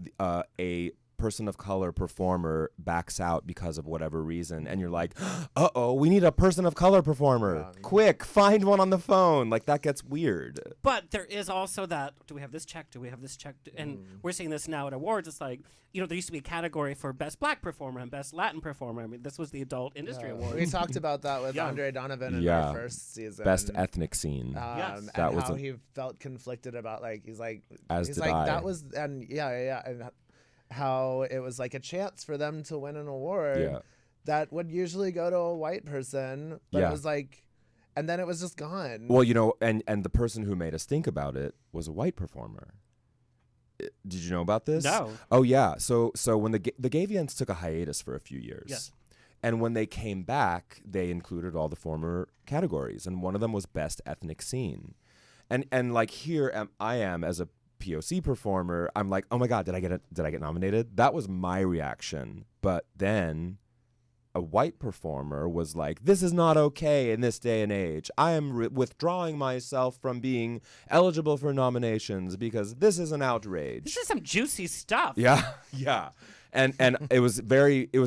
a person of color performer backs out because of whatever reason, and you're like, uh-oh, we need a person of color performer. Quick, find one on the phone. Like, that gets weird. But there is also that, do we have this check? Do we have this check? And we're seeing this now at awards. It's like, there used to be a category for best black performer and best Latin performer. I mean, this was the adult industry award. We talked about that with Andre Donovan in our first season. Best ethnic scene. Yes. And That was how he felt conflicted about, like, he's like, I. that was, and and how it was like a chance for them to win an award that would usually go to a white person, but it was like, and then it was just gone. Well, and the person who made us think about it was a white performer. Did you know about this? No. Oh yeah. So when the Gavians took a hiatus for a few years. Yes. And when they came back, they included all the former categories, and one of them was best ethnic scene. And like here I am as a POC performer, I'm like, oh my God, did I get nominated? That was my reaction. But then a white performer was like, this is not okay in this day and age. I am withdrawing myself from being eligible for nominations because this is an outrage. This is some juicy stuff. Yeah, yeah. And it was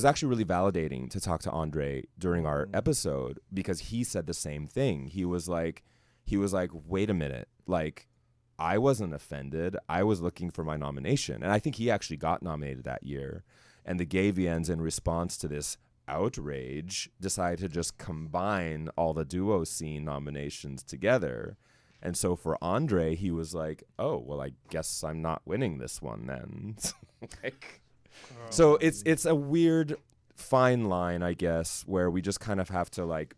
actually really validating to talk to Andre during our episode, because he said the same thing. He was like, wait a minute, like, I wasn't offended. I was looking for my nomination. And I think he actually got nominated that year. And the Gavians, in response to this outrage, decided to just combine all the duo scene nominations together. And so for Andre, he was like, oh, well, I guess I'm not winning this one then. So it's a weird fine line, I guess, where we just kind of have to, like,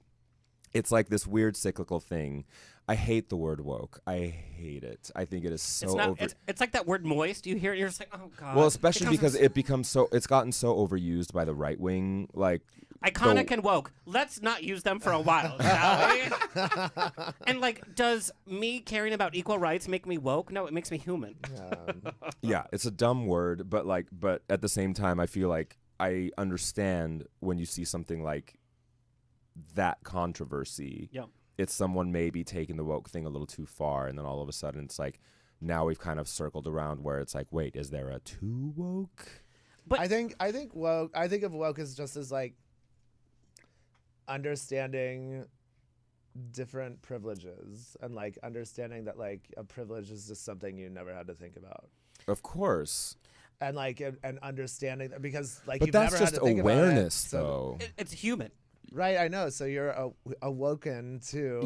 it's like this weird cyclical thing. I hate the word woke. I hate it. I think it is so it's like that word moist. You hear it, and you're just like, oh God. Well, especially because it's gotten so overused by the right wing, like iconic and woke. Let's not use them for a while, shall we? And like, does me caring about equal rights make me woke? No, it makes me human. Yeah, it's a dumb word, but at the same time, I feel like I understand when you see something like that controversy. Yeah. It's someone maybe taking the woke thing a little too far, and then all of a sudden it's like, now we've kind of circled around where it's like, wait, is there a too woke? But I think of woke as just as like understanding different privileges, and like understanding that like a privilege is just something you never had to think about. Of course. And like and understanding that, because like, but you've that's never just had to think awareness, about it, though. It's human. Right, I know. So you're awoken to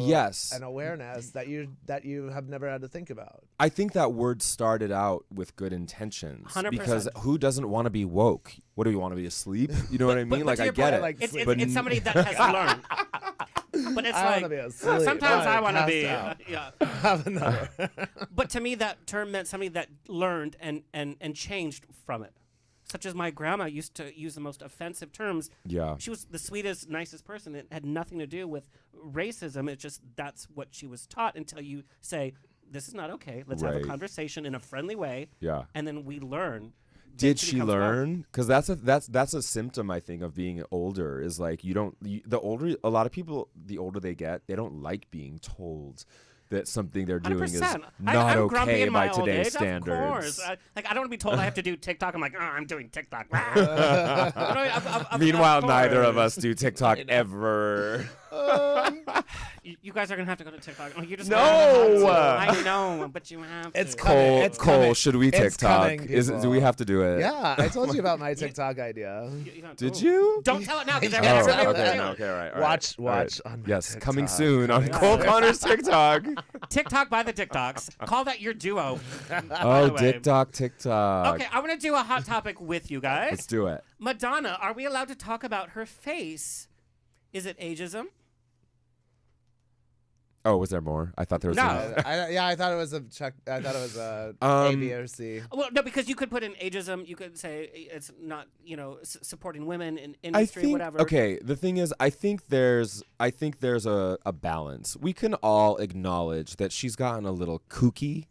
an awareness that you have never had to think about. I think that word started out with good intentions. 100%. Because who doesn't want to be woke? What do you want to be asleep? You know what I mean? But I get it. Like, it's somebody that has learned. But it's I like, wanna be asleep. sometimes I want to passed be. out. Yeah. Have another. But to me, that term meant somebody that learned and changed from it. Such as my grandma used to use the most offensive terms. Yeah. She was the sweetest, nicest person. It had nothing to do with racism. It's just that's what she was taught, until you say, this is not okay. Let's have a conversation in a friendly way. Yeah. And then we learn. Did she learn? Because that's a symptom, I think, of being older, is like the older they get, they don't like being told that something they're doing 100%. is I'm not okay in by my old today's age, standards. Of course. I don't want to be told I have to do TikTok. I'm like, oh, I'm doing TikTok. Meanwhile, neither of us do TikTok ever. You guys are going to have to go to TikTok. Oh, you just No! I know, but you have to. It's coming. It's Cole, coming. should we It's TikTok? coming, Do we have to do it? Yeah, I told you about my TikTok idea. Did you? Don't tell it now, because Oh, everyone's going okay, to no, okay, all right. Watch Right. on my Yes, TikTok. coming soon on Cole Connor's TikTok. TikTok by the TikToks. Call that your duo. Oh, the way. TikTok. Okay, I want to do a hot topic with you guys. Let's do it. Madonna, are we allowed to talk about her face? Is it ageism? Oh, was there more? I thought there was No. I thought it was a check. I thought it was A, B, or C. Well, no, because you could put in ageism. You could say it's not, supporting women in industry, whatever. Okay, the thing is, I think there's a balance. We can all acknowledge that she's gotten a little kooky,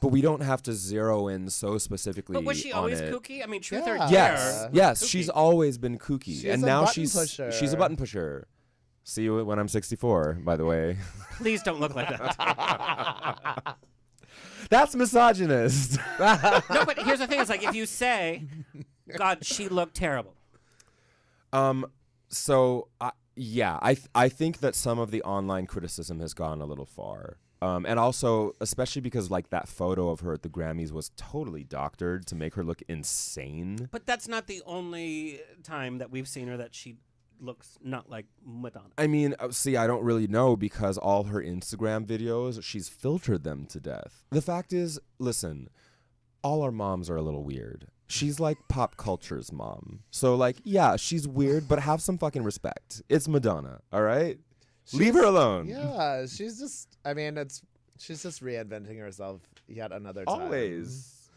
but we don't have to zero in so specifically. But was she on always it. kooky? I mean, truth Yeah. or dare? Yes, yes, Kooky. she's always been kooky, She's and a now button she's pusher. a button pusher. See you when I'm 64, by the way. Please don't look like that. That's misogynist. No, but here's the thing: it's like if you say, God, she looked terrible. So I think that some of the online criticism has gone a little far. And also, especially because like that photo of her at the Grammys was totally doctored to make her look insane. But that's not the only time that we've seen her that she looks not like Madonna. I mean, see, I don't really know because all her Instagram videos, she's filtered them to death. The fact is, listen, all our moms are a little weird. She's like pop culture's mom. So like, yeah, she's weird, but have some fucking respect. It's Madonna, all right? Leave her alone. Yeah, she's just. I mean, she's just reinventing herself yet another time. Always.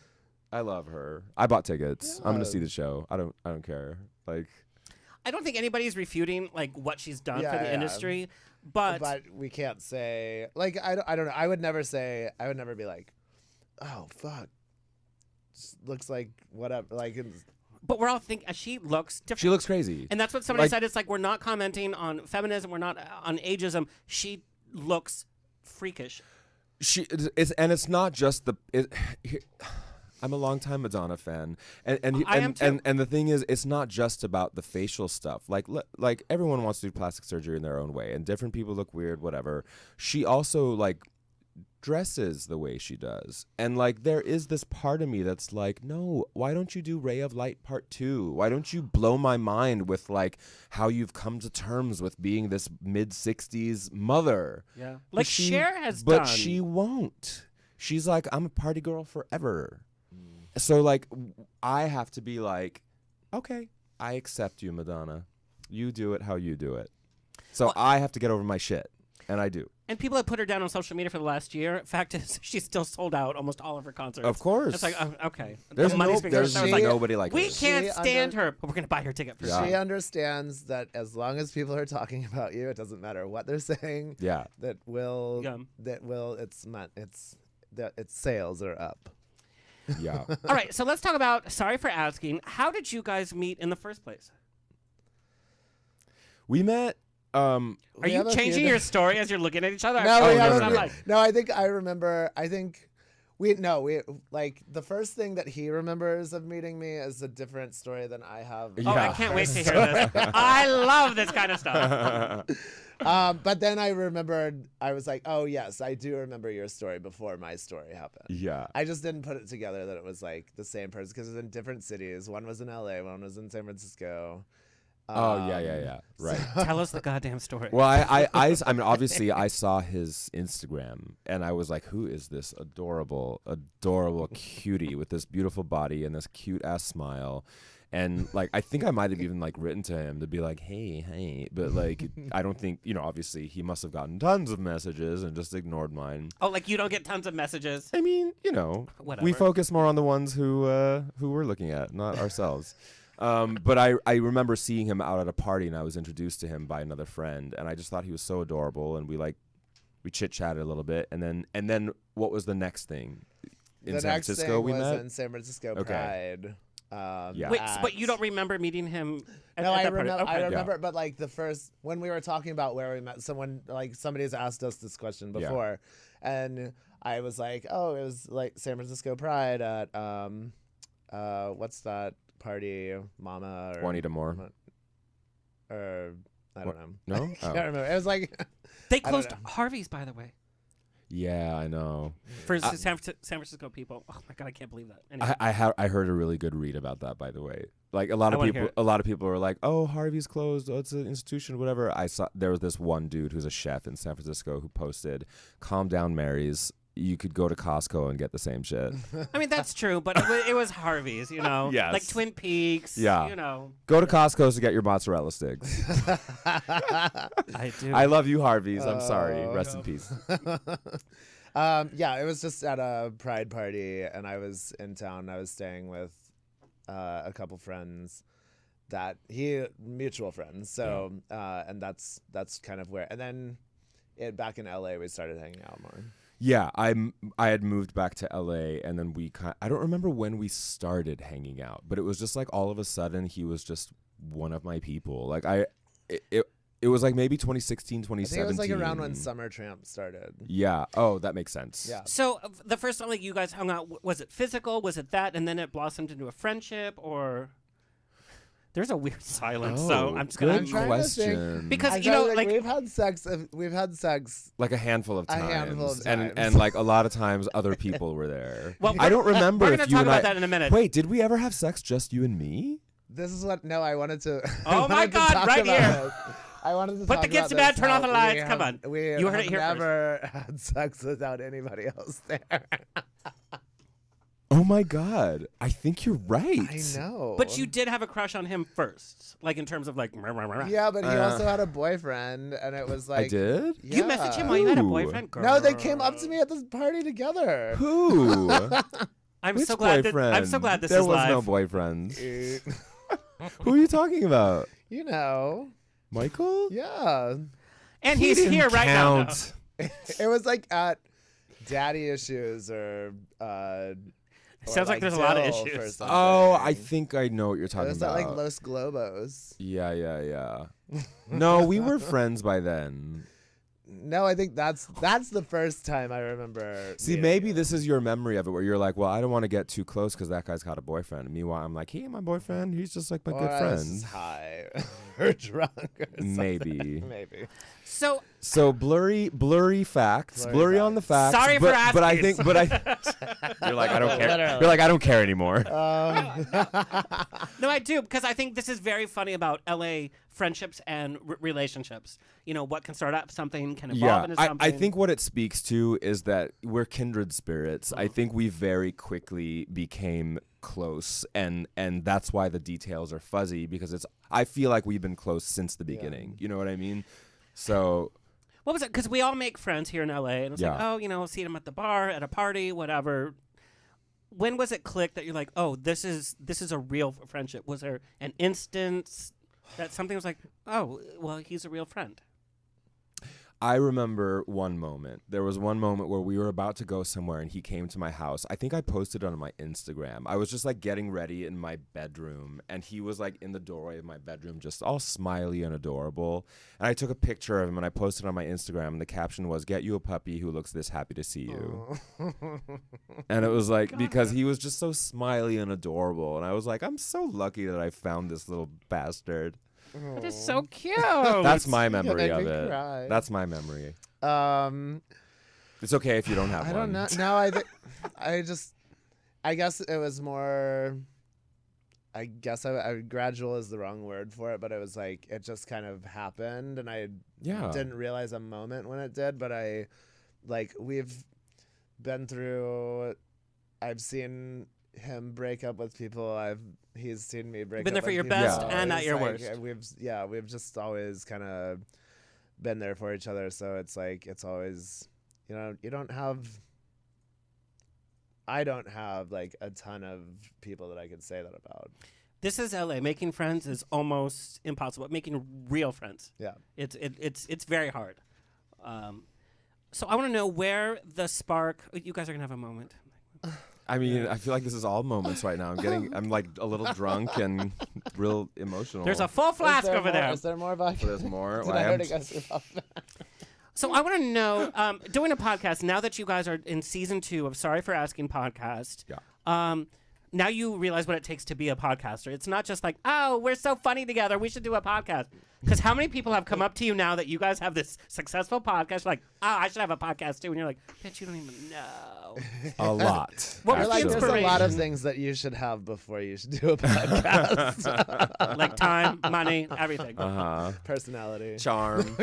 I love her. I bought tickets. I'm gonna see the show. I don't care. Like, I don't think anybody's refuting like what she's done for the Yeah. industry, but we can't say like I don't know. I would never be like, oh fuck, looks like whatever. Like but we're all thinking she looks different. she looks crazy. And that's what somebody Like- said. It's like we're not commenting on feminism. We're not on ageism. She looks freakish. It's not just the. I'm a longtime Madonna fan, and I am too. And the thing is, it's not just about the facial stuff. Like everyone wants to do plastic surgery in their own way, and different people look weird, whatever. She also like dresses the way she does, and like there is this part of me that's like, no, why don't you do Ray of Light Part 2? Why don't you blow my mind with like how you've come to terms with being this mid-60s mother? Yeah, But like Cher has but done. she won't. She's like, I'm a party girl forever. So like, I have to be like, okay, I accept you, Madonna. You do it how you do it. So I have to get over my shit, and I do. And people have put her down on social media for the last year. Fact is, she's still sold out almost all of her concerts. Of course. It's like, okay. There's The money's no, being there's spent. I was like, nobody like we her. can't She stand her, but we're going to buy her ticket for Yeah. she understands that as long as people are talking about you, it doesn't matter what they're saying. Yeah. Its sales are up. Yeah. All right, so let's talk about, sorry for asking, how did you guys meet in the first place? We met. Are you changing your story as you're looking at each other? No, Oh, we no, haven't. not like- No, I think I remember. I think we like the first thing that he remembers of meeting me is a different story than I have. Oh, I Yeah. can't wait to hear this. I love this kind of stuff. But then I remembered. I was like, oh yes, I do remember your story before my story happened. Yeah. I just didn't put it together that it was like the same person because it was in different cities. One was in LA, one was in San Francisco. Yeah. Right. Tell us the goddamn story. Well, I mean, obviously, I saw his Instagram, and I was like, "Who is this adorable cutie with this beautiful body and this cute ass smile?" And like, I think I might have even like written to him to be like, "Hey," but like, I don't think obviously he must have gotten tons of messages and just ignored mine. Oh, like you don't get tons of messages? I mean, Whatever. we focus more on the ones who we're looking at, not ourselves. But I remember seeing him out at a party, and I was introduced to him by another friend, and I just thought he was so adorable, and we chit chatted a little bit, and then what was the next thing? In The San next Francisco, thing we was met. in San Francisco Okay. Pride. Yeah. Wait, but you don't remember meeting him at, No, at I that party? remember. Okay. I remember, but like the first when we were talking about where we met, somebody has asked us this question before, and I was like, oh, it was like San Francisco Pride at what's that party, Mama or Juanita Moore. or I don't know. No? I Oh. can't remember. It was like They I don't closed know. Harvey's, by the way, Yeah, I know. for San Francisco people. Oh my God, I can't believe that. Anyway. I heard a really good read about that, by the way. Like a lot I of wanna people, hear it. a lot of people were like, "Oh, Harvey's closed. Oh, it's an institution, whatever." I saw there was this one dude who's a chef in San Francisco who posted, "Calm down, Marys. You could go to Costco and get the same shit. I mean, that's true, but it was Harvey's, Yes. like Twin Peaks. Yeah. You know, Go to Costco's to get your mozzarella sticks." I do. I love you, Harvey's. I'm sorry. Oh, Rest in peace. yeah, it was just at a Pride party, and I was in town. I was staying with a couple friends mutual friends. So, and that's kind of where. And then back in LA, we started hanging out more. Yeah, I had moved back to LA, and then I don't remember when we started hanging out, but it was just like all of a sudden he was just one of my people. Like it was like maybe 2016, I 2017. think it was like around when Summer Tramp started. Yeah. Oh, that makes sense. Yeah. So the first time like you guys hung out, was it physical? Was it that, and then it blossomed into a friendship, or? There's a weird silence, Oh, so I'm just good gonna. I'm trying to think. question. Because I'm you know, trying to think, like we've had sex. like a handful of A times, handful of and times. like a lot of times other people were there. Well, I don't remember we're if gonna you talk and about I. that in a minute. Wait, did we ever have sex just you and me? This is what. No, I wanted to. Oh my God, right here. I wanted to Put talk the kids about to bed, this, turn off how the lights, we come have- on. We You heard have it here first. never had sex without anybody else there. Oh my God, I think you're right. I know. But you did have a crush on him first, like in terms of like. Yeah, but he also had a boyfriend, and it was like I did. You messaged him while you had a Ooh. boyfriend, girl. No, they came up to me at this party together. Who? I'm Which so glad. boyfriend? I'm so glad this there is was live. no boyfriend. you Who are you talking about? know, Michael? yeah. And He he's didn't here right now. count. It was like at Daddy Issues or. Sounds like there's a lot of Dill for issues. something. Oh, I think I know what you're It talking was at about. like Los Globos. Yeah. No, we were friends by then. No, I think that's the first time I remember. See, meeting maybe you. this is your memory of it, where you're like, "Well, I don't want to get too close because that guy's got a boyfriend." And meanwhile, I'm like, "He ain't my boyfriend. He's just like my Or good I was friend." just high or drunk or something. Maybe. Maybe. So So blurry facts, Blurry blurry on the facts. Sorry for but I asking. think, you're like, I don't care. Literally. You're like, I don't care anymore. no, I do because I think this is very funny about LA friendships and relationships. You know, what can start up something can evolve Yeah, into something. I think what it speaks to is that we're kindred spirits. I think we very quickly became close, and that's why the details are fuzzy, because I feel like we've been close since the beginning. You know what I mean? So What was it? Because we all make friends here in LA, and it's like, Yeah. oh, you know, see them at the bar, at a party, whatever. When was it clicked that you're like, oh, this is a real friendship? Was there an instance that something was like, oh, well, he's a real friend? I remember one moment. There was one moment where we were about to go somewhere and he came to my house. I think I posted it on my Instagram. I was just like getting ready in my bedroom and he was like in the doorway of my bedroom, just all smiley and adorable. And I took a picture of him and I posted it on my Instagram, and the caption was, "Get you a puppy who looks this happy to see you." And it was like, because he was just so smiley and adorable. And I was like, I'm so lucky that I found this little bastard. That is so cute. That's my memory make of me it. cry. That's my memory. Um, It's okay if you don't have I one. don't know. No, I guess it was more. I guess gradual is the wrong word for it, but it was like it just kind of happened, and I Yeah. didn't realize a moment when it did. But we've been through. I've seen him break up with people. He's seen me break Been up there for with your people. best Yeah. and at It's your like, worst. we've just always kind of been there for each other. So it's like it's always, I don't have like a ton of people that I could say that about. This is LA. Making friends is almost impossible. Making real friends, Yeah. it's very hard. So I want to know where the spark. You guys are gonna have a moment. I mean, I feel like this is all moments right now. I'm like a little drunk and real emotional. There's a full flask over there. Is there more vodka? There's more. Did Well, I I am- already guess about that? So I want to know, doing a podcast, now that you guys are in season 2 of Sorry for Asking podcast, now you realize what it takes to be a podcaster. It's not just like, oh, we're so funny together, we should do a podcast. Because how many people have come up to you now that you guys have this successful podcast, like, oh, I should have a podcast too, and you're like, bitch, you don't even know. a lot. What was You're like, the there's a lot of inspiration? things that you should have before you should do a podcast. Like time, money, everything. Uh-huh. Personality. Charm.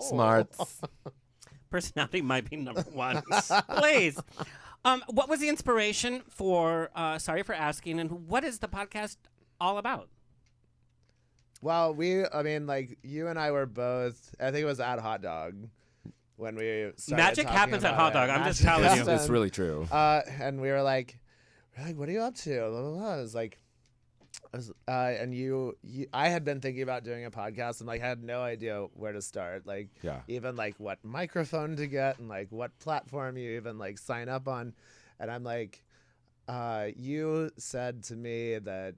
Smarts. Personality might be number 1. Please. What was the inspiration for Sorry for Asking, and what is the podcast all about? Well, like you and I were both, I think it was at Hot Dog when we started Magic talking happens at about Hot it. Dog. I'm just Magic telling you. happens. It's really true. And we were like, what are you up to? Blah, blah, blah. It was like, and I had been thinking about doing a podcast and like had no idea where to start. Like, Yeah. even like what microphone to get and like what platform you even like sign up on. And I'm like, you said to me that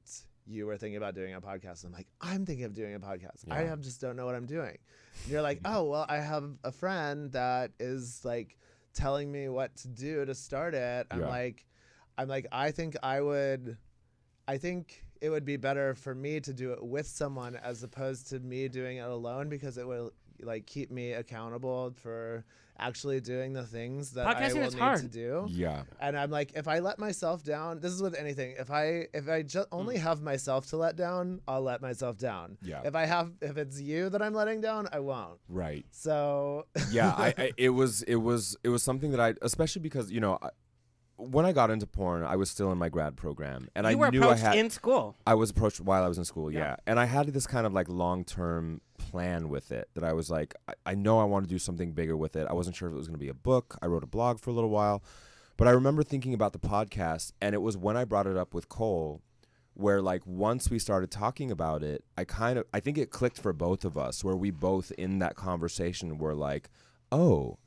you were thinking about doing a podcast. I'm like, I'm thinking of doing a podcast. I just don't know what I'm doing. And you're like, oh, well, I have a friend that is like telling me what to do to start it. I'm like, I think it would be better for me to do it with someone as opposed to me doing it alone, because it will like keep me accountable for actually doing the things that I Podcasting will is need hard. to do. Yeah. And I'm like, if I let myself down, this is with anything. If I just only have myself to let down, I'll let myself down. Yeah. If it's you that I'm letting down, I won't. Right. So Yeah, it was something that I, especially because, you know, when I got into porn, I was still in my grad program, and You were I knew approached I had in school. I was approached while I was in school, Yeah. yeah. And I had this kind of like long-term plan with it, that I was like, I know I want to do something bigger with it. I wasn't sure if it was going to be a book. I wrote a blog for a little while, but I remember thinking about the podcast, and it was when I brought it up with Cole, where like once we started talking about it, I think it clicked for both of us, where we both in that conversation were like, oh,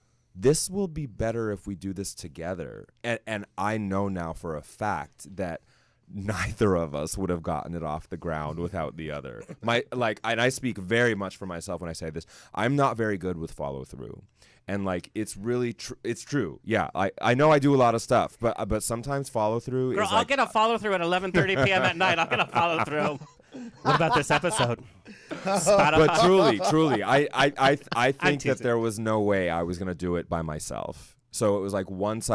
this will be better if we do this together. And I know now for a fact that neither of us would have gotten it off the ground without the other. And I speak very much for myself when I say this. I'm not very good with follow through. And like, it's really it's true. Yeah, I know I do a lot of stuff, but sometimes follow through Girl, is I'll like, get a follow through at 11:30 p.m. at night. I'll get a follow through. What about this episode? Spotify. but truly, I think that teasing. there was no way I was gonna do it by myself. So it was like once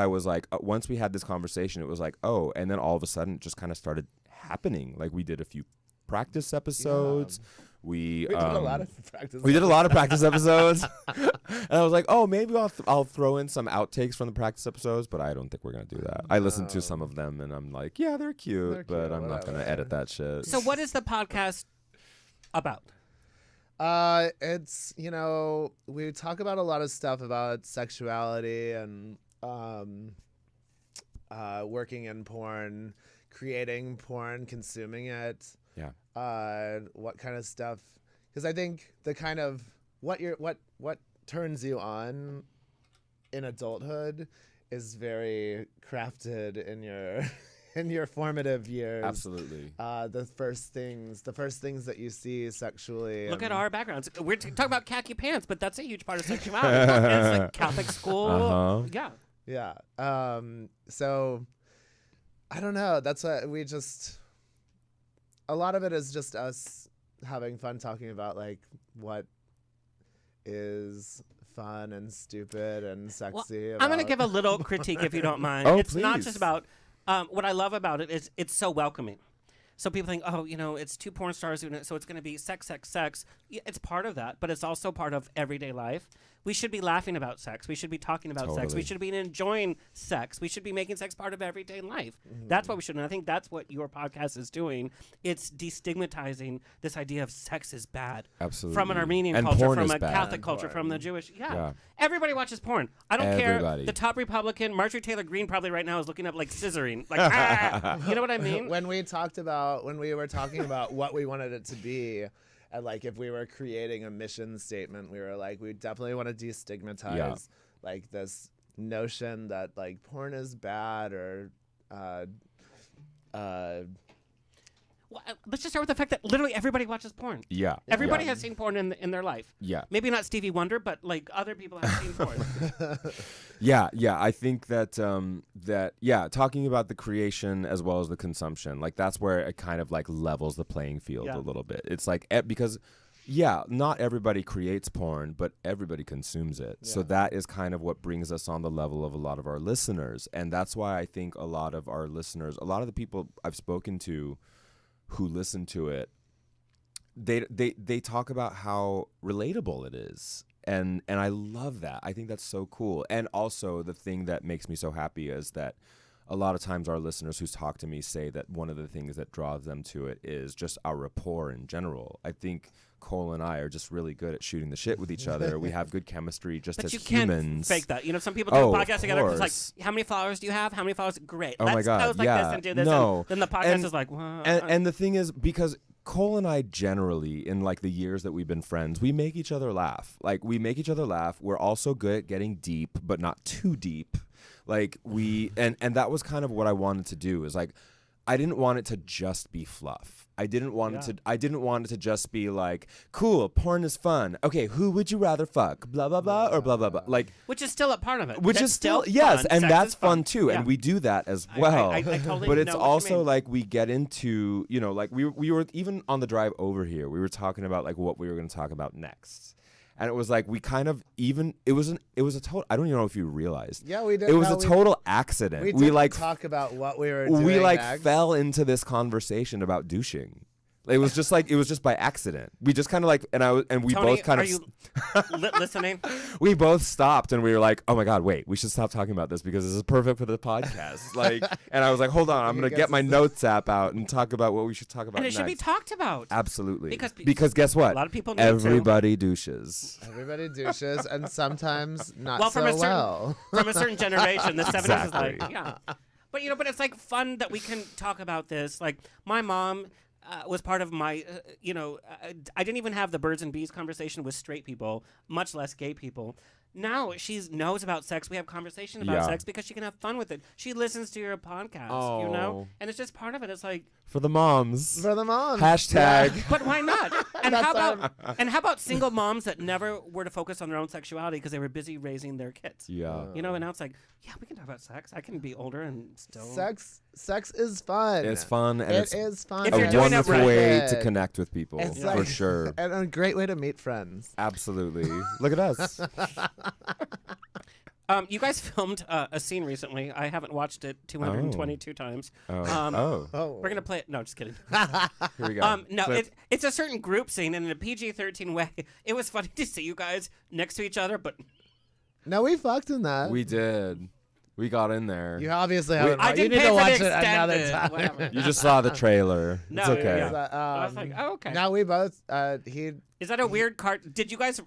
we had this conversation, it was like, oh, and then all of a sudden it just kind of started happening. Like we did a few practice episodes. We did a lot of practice. We did a lot of practice episodes, and I was like, "Oh, maybe I'll throw in some outtakes from the practice episodes," but I don't think we're gonna do that. I listened to some of them, and I'm like, "Yeah, they're cute, but I'm not gonna edit that shit." So what is the podcast about? It's, you know, we talk about a lot of stuff about sexuality and working in porn, creating porn, consuming it. Yeah. What kind of stuff? Because I think the kind of what turns you on in adulthood is very crafted in your in your formative years. Absolutely. The first things that you see sexually. Look at our backgrounds. We're talking about khaki pants, but that's a huge part of sexuality. It's like Catholic school. Uh-huh. Yeah. Yeah. So I don't know. That's what we just. A lot of it is just us having fun talking about like what is fun and stupid and sexy. I'm going to give a little critique if you don't mind. Oh, It's not please. just about what I love about it is it's so welcoming. So people think, oh, you know, it's two porn stars doing it, so it's going to be sex, sex, sex. Yeah, it's part of that, but it's also part of everyday life. We should be laughing about sex. We should be talking about sex. We Totally. should be enjoying sex. We should be making sex part of everyday life. That's what we should. And I think that's what your podcast is doing. It's destigmatizing this idea of sex is bad. Absolutely. From an Armenian And culture, porn from is a bad. Catholic culture, from the Jewish. Yeah. Yeah. Everybody watches porn. I don't Everybody. care. The top Republican, Marjorie Taylor Greene, probably right now is looking up like scissoring. Like, ah! You know what I mean? when we were talking about what we wanted it to be, and like if we were creating a mission statement, we were like, we definitely want to destigmatize like this notion that like porn is bad or Well, let's just start with the fact that literally everybody watches porn. Yeah. Everybody yeah. has seen porn in their life. Yeah. Maybe not Stevie Wonder, but like other people have seen porn. Yeah. I think that talking about the creation as well as the consumption, like that's where it kind of like levels the playing field Yeah. a little bit. It's like because not everybody creates porn, but everybody consumes it. So Yeah. that is kind of what brings us on the level of a lot of our listeners, and that's why I think a lot of our listeners, a lot of the people I've spoken to who listen to it, they talk about how relatable it is, and I love that. I think that's so cool. And also the thing that makes me so happy is that a lot of times our listeners who talk to me say that one of the things that draws them to it is just our rapport in general. I think Cole and I are just really good at shooting the shit with each other. We have good chemistry just But as you can't humans. fake that. You know, some people do Oh, a of podcast together. It's course. like, how many followers do you have? How many followers? Great. Oh Let's my God, post like yeah. this and do this. No. And then the podcast is like, well, And the thing is, because Cole and I generally, in like the years that we've been friends, we make each other laugh. Like we make each other laugh. We're also good at getting deep, but not too deep. Like and that was kind of what I wanted to do, is like, I didn't want it to just be fluff. I didn't want it to just be like, cool, porn is fun. Okay, who would you rather fuck? Blah blah blah or blah blah blah. Like, which is still a part of it. Which That's is still fun. yes, and Sex that's is fun too, Yeah. and we do that as well. I totally but it's know what you also mean. like we get into, you know, like we were even on the drive over here, we were talking about like what we were going to talk about next. And it was like we kind of even it was a total, I don't even know if you realized. Yeah, we did. It was a total accident. We like talk about what we were doing. we like next. fell into this conversation about douching. It was just like it was just by accident. We just kind of like we Tony, both kind are of you listening? we both stopped and we were like, oh my God, wait, we should stop talking about this because this is perfect for the podcast. Like, and I was like, hold on, I'm gonna get my notes app out and talk about what we should talk about And it next. should be talked about. Absolutely. Because guess what? a lot of people need to. Everybody douches. Everybody douches, and sometimes not Well, so from a certain well. from a certain generation, the 70s Exactly. is like, yeah. But but it's like fun that we can talk about this. Like my mom was part of my, I didn't even have the birds and bees conversation with straight people, much less gay people. Now she knows about sex. We have conversation about sex because she can have fun with it. She listens to your podcast, and it's just part of it. It's like For the moms. For the moms. Hashtag. but why not? And how about single moms that never were to focus on their own sexuality because they were busy raising their kids? Yeah. And now it's like, yeah, we can talk about sex. I can be older and still. Sex is fun. It's fun. And It is fun. If a you're doing it wonderful right. way to connect with people, It's for like- sure. And a great way to meet friends. Absolutely. Look at us. You guys filmed a scene recently. I haven't watched it 222 times. Oh. Oh. We're gonna play it. No, just kidding. Here we go. No, Clip. it's a certain group scene, and in a PG-13 way. It was funny to see you guys next to each other, but No, we fucked in that. We did. We got in there. You obviously haven't. I you didn't need pay to for watch the it another extended. time. Whatever. You just saw the trailer. No, it's okay. yeah. I was like, oh, okay. Now we both. Is that a weird cart? Did you guys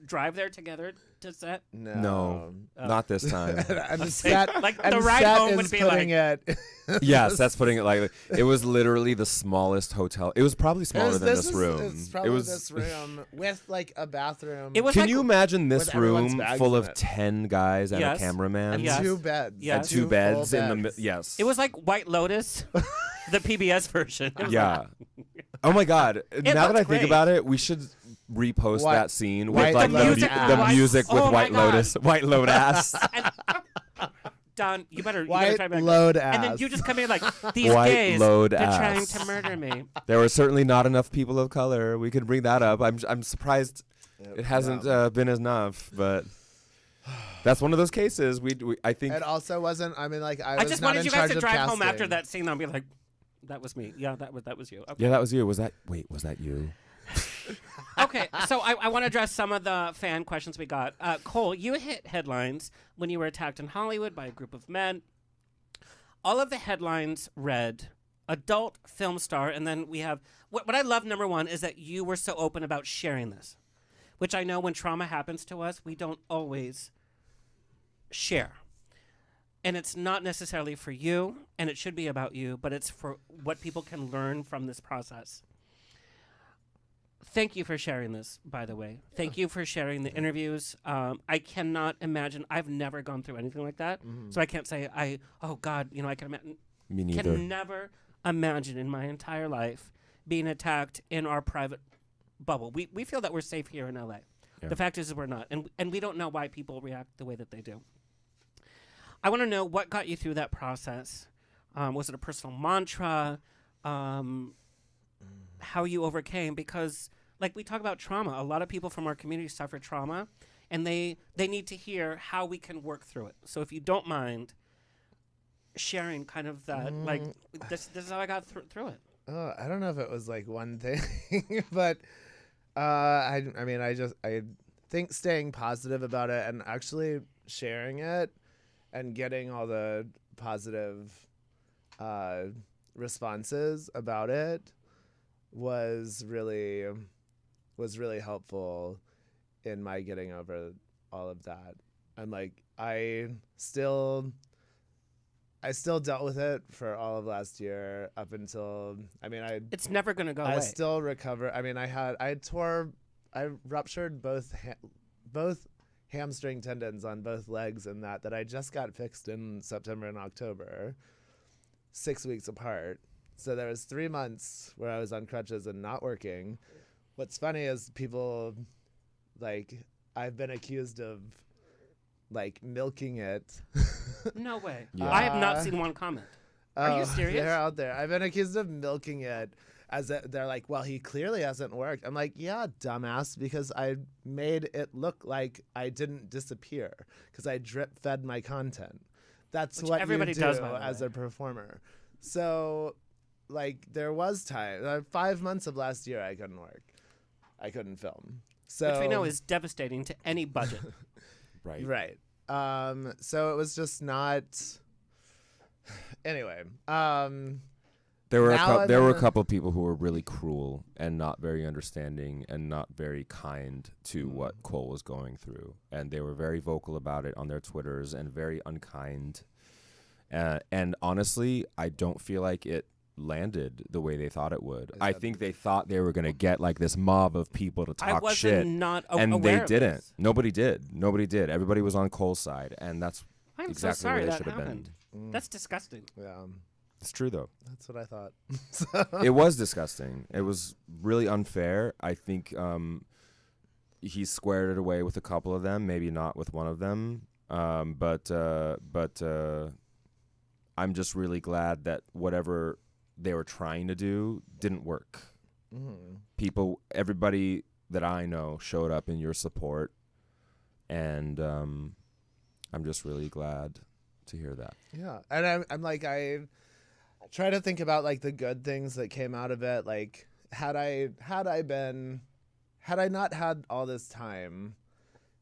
drive there together to set? No, not this time. And set, Like, and the ride set home is would be putting like- it. Yes, that's putting it like it was literally the smallest hotel. It was probably smaller than this room. It's probably it was. this room with like a bathroom. It was Can like, you imagine this with everyone's room bags full in of it. 10 guys and Yes. a cameraman? and Yes. two beds. Yes. And two full beds in the beds. yes. It was like White Lotus, the PBS version. It was Yeah. Oh my God! Now that I looked think great. about it, we should repost What- that scene White with like Lotus the ass. music with Oh my White God. Lotus, White Lotus. Don, you better White try back. load And then ass. you just come in like, these White gays, load they're trying ass. to murder me. There were certainly not enough people of color. We could bring that up. I'm surprised it hasn't been enough, but that's one of those cases. I think It also wasn't. I mean, like I I was just not wanted in you guys charge to of drive home casting. after that scene and be like, that was me. Yeah, that was you. Okay. yeah, that was you. Was that you? Okay, so I want to address some of the fan questions we got. Cole, you hit headlines when you were attacked in Hollywood by a group of men. All of the headlines read adult film star, and then we have what I love. Number one is that you were so open about sharing this, which I know when trauma happens to us, we don't always share. And it's not necessarily for you, and it should be about you, but it's for what people can learn from this process. Thank you for sharing this, by the way. Thank you for sharing the interviews. I cannot imagine. I've never gone through anything like that, so I can't say oh God, I can imagine. Me neither. Can never imagine in my entire life being attacked in our private bubble. We feel that we're safe here in LA. Yeah. The fact is we're not, and we don't know why people react the way that they do. I want to know what got you through that process. Was it a personal mantra? How you overcame? Because, like we talk about trauma, a lot of people from our community suffer trauma, and they need to hear how we can work through it. So if you don't mind sharing kind of that, like, this is how I got through it. Oh, I don't know if it was like one thing, but I mean, I think staying positive about it and actually sharing it and getting all the positive responses about it was really helpful in my getting over all of that. And like I still dealt with it for all of last year up until It's never going to go I away. still recover. I mean, I ruptured both hamstring tendons on both legs and that I just got fixed in September and October. 6 weeks apart. So there was 3 months where I was on crutches and not working. What's funny is people, like, I've been accused of, like, milking it. No way. Yeah. I have not seen one comment. Are you serious? They're out there. I've been accused of milking it. They're like, well, he clearly hasn't worked. I'm like, yeah, dumbass, because I made it look like I didn't disappear because I drip fed my content. That's Which what everybody you do does, by the as way. a performer. So, like, there was time. 5 months of last year, I couldn't work. I couldn't film. So Which we know is devastating to any budget. Right. right. So it was just not. Anyway. There were Now there were a I'm- couple of people who were really cruel and not very understanding and not very kind to what Cole was going through, and they were very vocal about it on their Twitters and very unkind. And honestly, I don't feel like it landed the way they thought it would. I think they thought they were gonna get like this mob of people to I talk wasn't shit, not and aware they of didn't. this. Nobody did. Everybody was on Cole's side, and that's I'm exactly so sorry where they that should have happened. been. That's disgusting. Yeah. It's true though. That's what I thought. It was disgusting. It was really unfair. I think he squared it away with a couple of them, maybe not with one of them. But I'm just really glad that whatever they were trying to do didn't work. Everybody that I know showed up in your support, and I'm just really glad to hear that. Yeah, and I'm like, I try to think about like the good things that came out of it. Like, had I not had all this time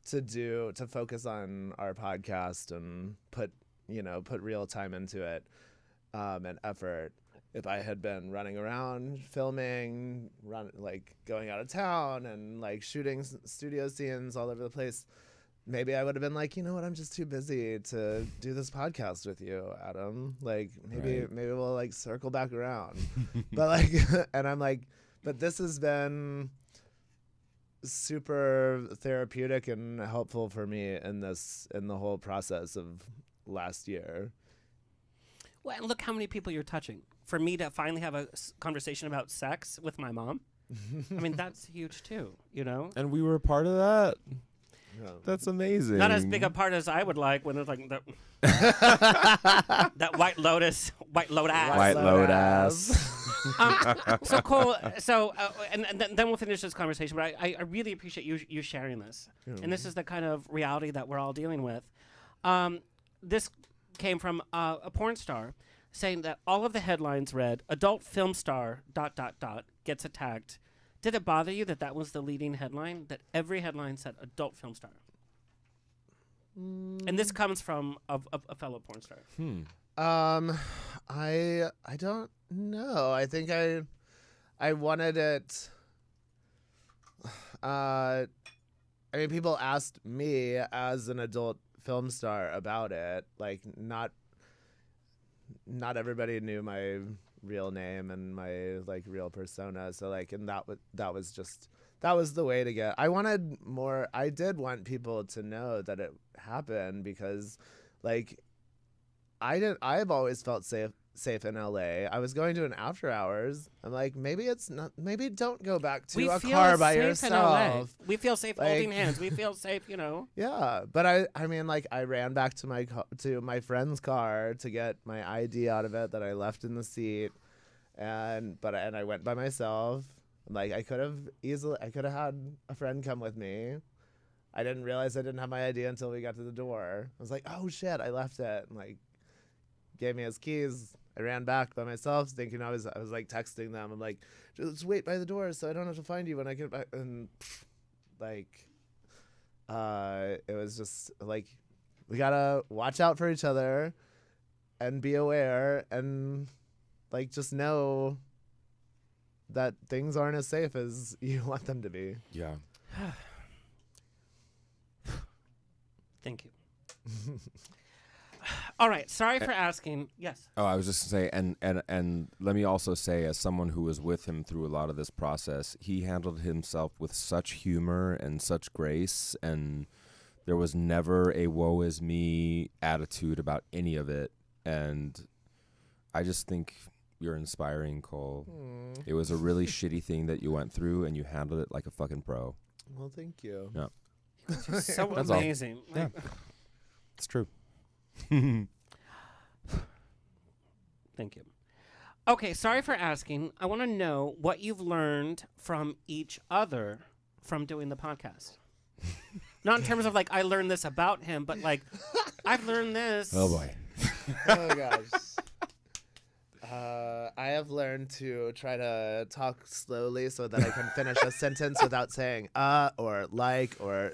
to focus on our podcast and put real time into it, and effort. If I had been running around filming, going out of town and like shooting studio scenes all over the place, maybe I would have been like, you know what, I'm just too busy to do this podcast with you, Adam. Like, maybe we'll like circle back around. But like, and I'm like, but this has been super therapeutic and helpful for me in the whole process of last year. Well, and look how many people you're touching. For me to finally have a conversation about sex with my mom, I mean, that's huge too, you know? And we were a part of that. Yeah. That's amazing. Not as big a part as I would like when it's like that, that White Lotus. White Lotus. So Cole, and then we'll finish this conversation. But I really appreciate you sharing this, and this is the kind of reality that we're all dealing with. This came from a porn star saying that all of the headlines read "adult film star ... gets attacked." Did it bother you that was the leading headline? That every headline said adult film star. And this comes from a fellow porn star. I don't know. I think I wanted it. I mean, people asked me as an adult film star about it. Like, not everybody knew my real name and my like real persona. So like, and that was the way to get. I wanted more. I did want people to know that it happened because, like, I've always felt safe in LA. I was going to an after hours. I'm like, maybe it's not. Maybe don't go back to a car by yourself. We feel safe holding hands. We feel safe, you know. Yeah, but I mean, like, I ran back to my friend's car to get my ID out of it that I left in the seat, and I went by myself. Like, I could have had a friend come with me. I didn't realize I didn't have my ID until we got to the door. I was like, oh shit, I left it, and like, gave me his keys. I ran back by myself, thinking I was like texting them. I'm like, just wait by the door so I don't have to find you when I get back. And it was just like, we gotta watch out for each other and be aware and like just know that things aren't as safe as you want them to be. Yeah. Thank you. All right. Sorry for asking. Yes. Oh, I was just gonna say, and let me also say, as someone who was with him through a lot of this process, he handled himself with such humor and such grace, and there was never a woe is me attitude about any of it. And I just think you're inspiring, Cole. It was a really shitty thing that you went through, and you handled it like a fucking pro. Well, thank you. Yeah. So That's all. amazing. Yeah. It's true. Thank you. Okay, sorry for asking. I want to know what you've learned from each other from doing the podcast. Not in terms of like I learned this about him, but like I've learned this. Oh boy. Oh gosh. I have learned to try to talk slowly so that I can finish a sentence without saying or like or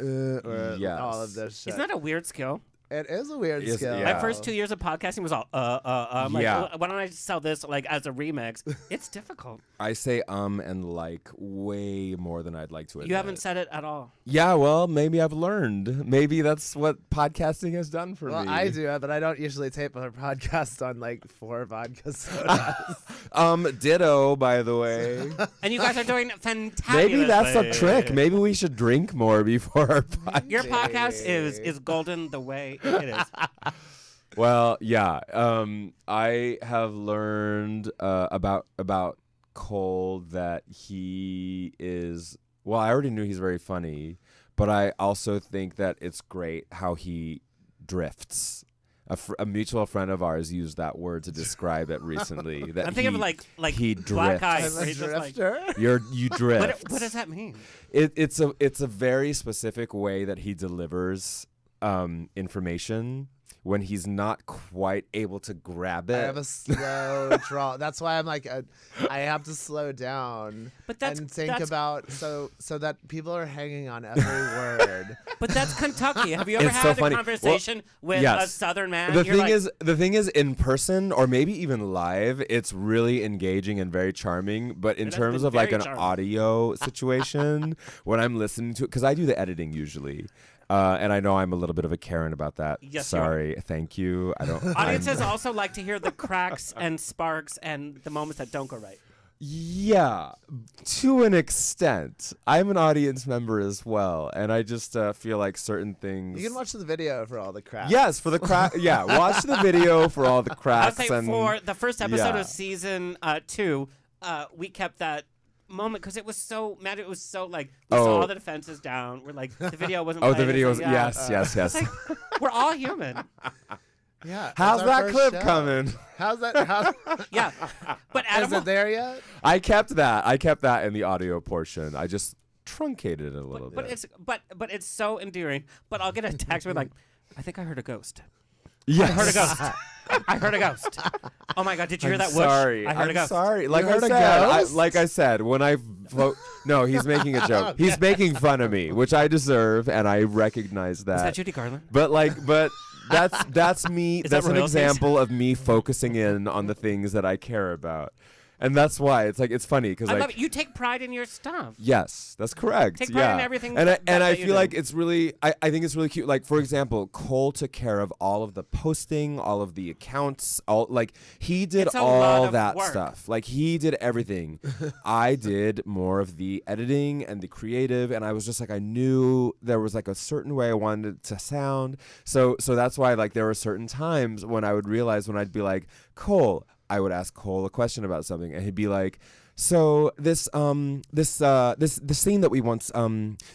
Yes. all of this shit. Isn't that a weird skill? It is a weird Yes, skill. yeah. My first 2 years of podcasting was all I'm like, Yeah. why don't I just sell this like as a remix? It's difficult. I say and like way more than I'd like to admit. You haven't said it at all. Yeah, well, maybe I've learned. Maybe that's what podcasting has done for Well, me. I do, but I don't usually tape a podcast on like 4 vodka sodas. Ditto, by the way. And you guys are doing fantastic. Maybe that's a trick. Maybe we should drink more before our podcast. Your podcast is golden the way it is. Well, yeah. I have learned about Cole that he is. Well, I already knew he's very funny, but I also think that it's great how he drifts. A mutual friend of ours used that word to describe it recently. That I'm thinking of like he Black drifts. Eyes. I'm where a he's just like- drifter. You drift. what does that mean? It's a very specific way that he delivers information when he's not quite able to grab it. I have a slow draw. That's why I'm like, I have to slow down But that's- and think that's- about so that people are hanging on every word. But that's Kentucky. Have you ever It's so had a funny. conversation with yes. a Southern man? The You're thing like, is, in person or maybe even live, it's really engaging and very charming. But in It has terms been of like very an charming. audio situation, when I'm listening to it, because I do the editing usually. And I know I'm a little bit of a Karen about that. Yes, you are. Sorry. Thank you. I don't. audiences also like to hear the cracks and sparks and the moments that don't go right. Yeah, to an extent. I'm an audience member as well, and I just feel like certain things. You can watch the video for all the crap. Yes, for the crack. Yeah, watch the video for all the I would cracks. say and for the first episode yeah. of season 2, we kept that moment because it was so mad. It was so like we saw Oh. all the defenses down. We're like the video wasn't. Oh, playing. the video It's was like, yeah. yes. It's like we're all human. Yeah. How's that's our that first clip show. coming? How's that? How, Yeah, but Adam, is it there yet? I kept that in the audio portion. I just truncated it a little but bit. it's but it's so endearing. But I'll get a text with like, I think I heard a ghost. Yes. I heard a ghost. I heard a ghost. Oh my god, did you hear that? Sorry. Whoosh? I heard a I'm ghost. sorry. Like I heard a said, ghost? like I said, when I vote, no, he's making a joke. He's making fun of me, which I deserve, and I recognize that. Is that Judy Garland? But that's me. Is That's that an royalties? example of me focusing in on the things that I care about, and that's why it's funny because I like love it. You take pride in your stuff. yes, that's correct. Take pride yeah. in everything and that I you feel do. like it's really I think it's really cute. Like for example, Cole took care of all of the posting, all of the accounts, all like he did It's a lot all of that work. stuff. Like he did everything. I did more of the editing and the creative, and I was just like I knew there was like a certain way I wanted it to sound. So that's why like there were certain times when I would realize when I'd be like Cole. I would ask Cole a question about something, and he'd be like, "So this scene that we once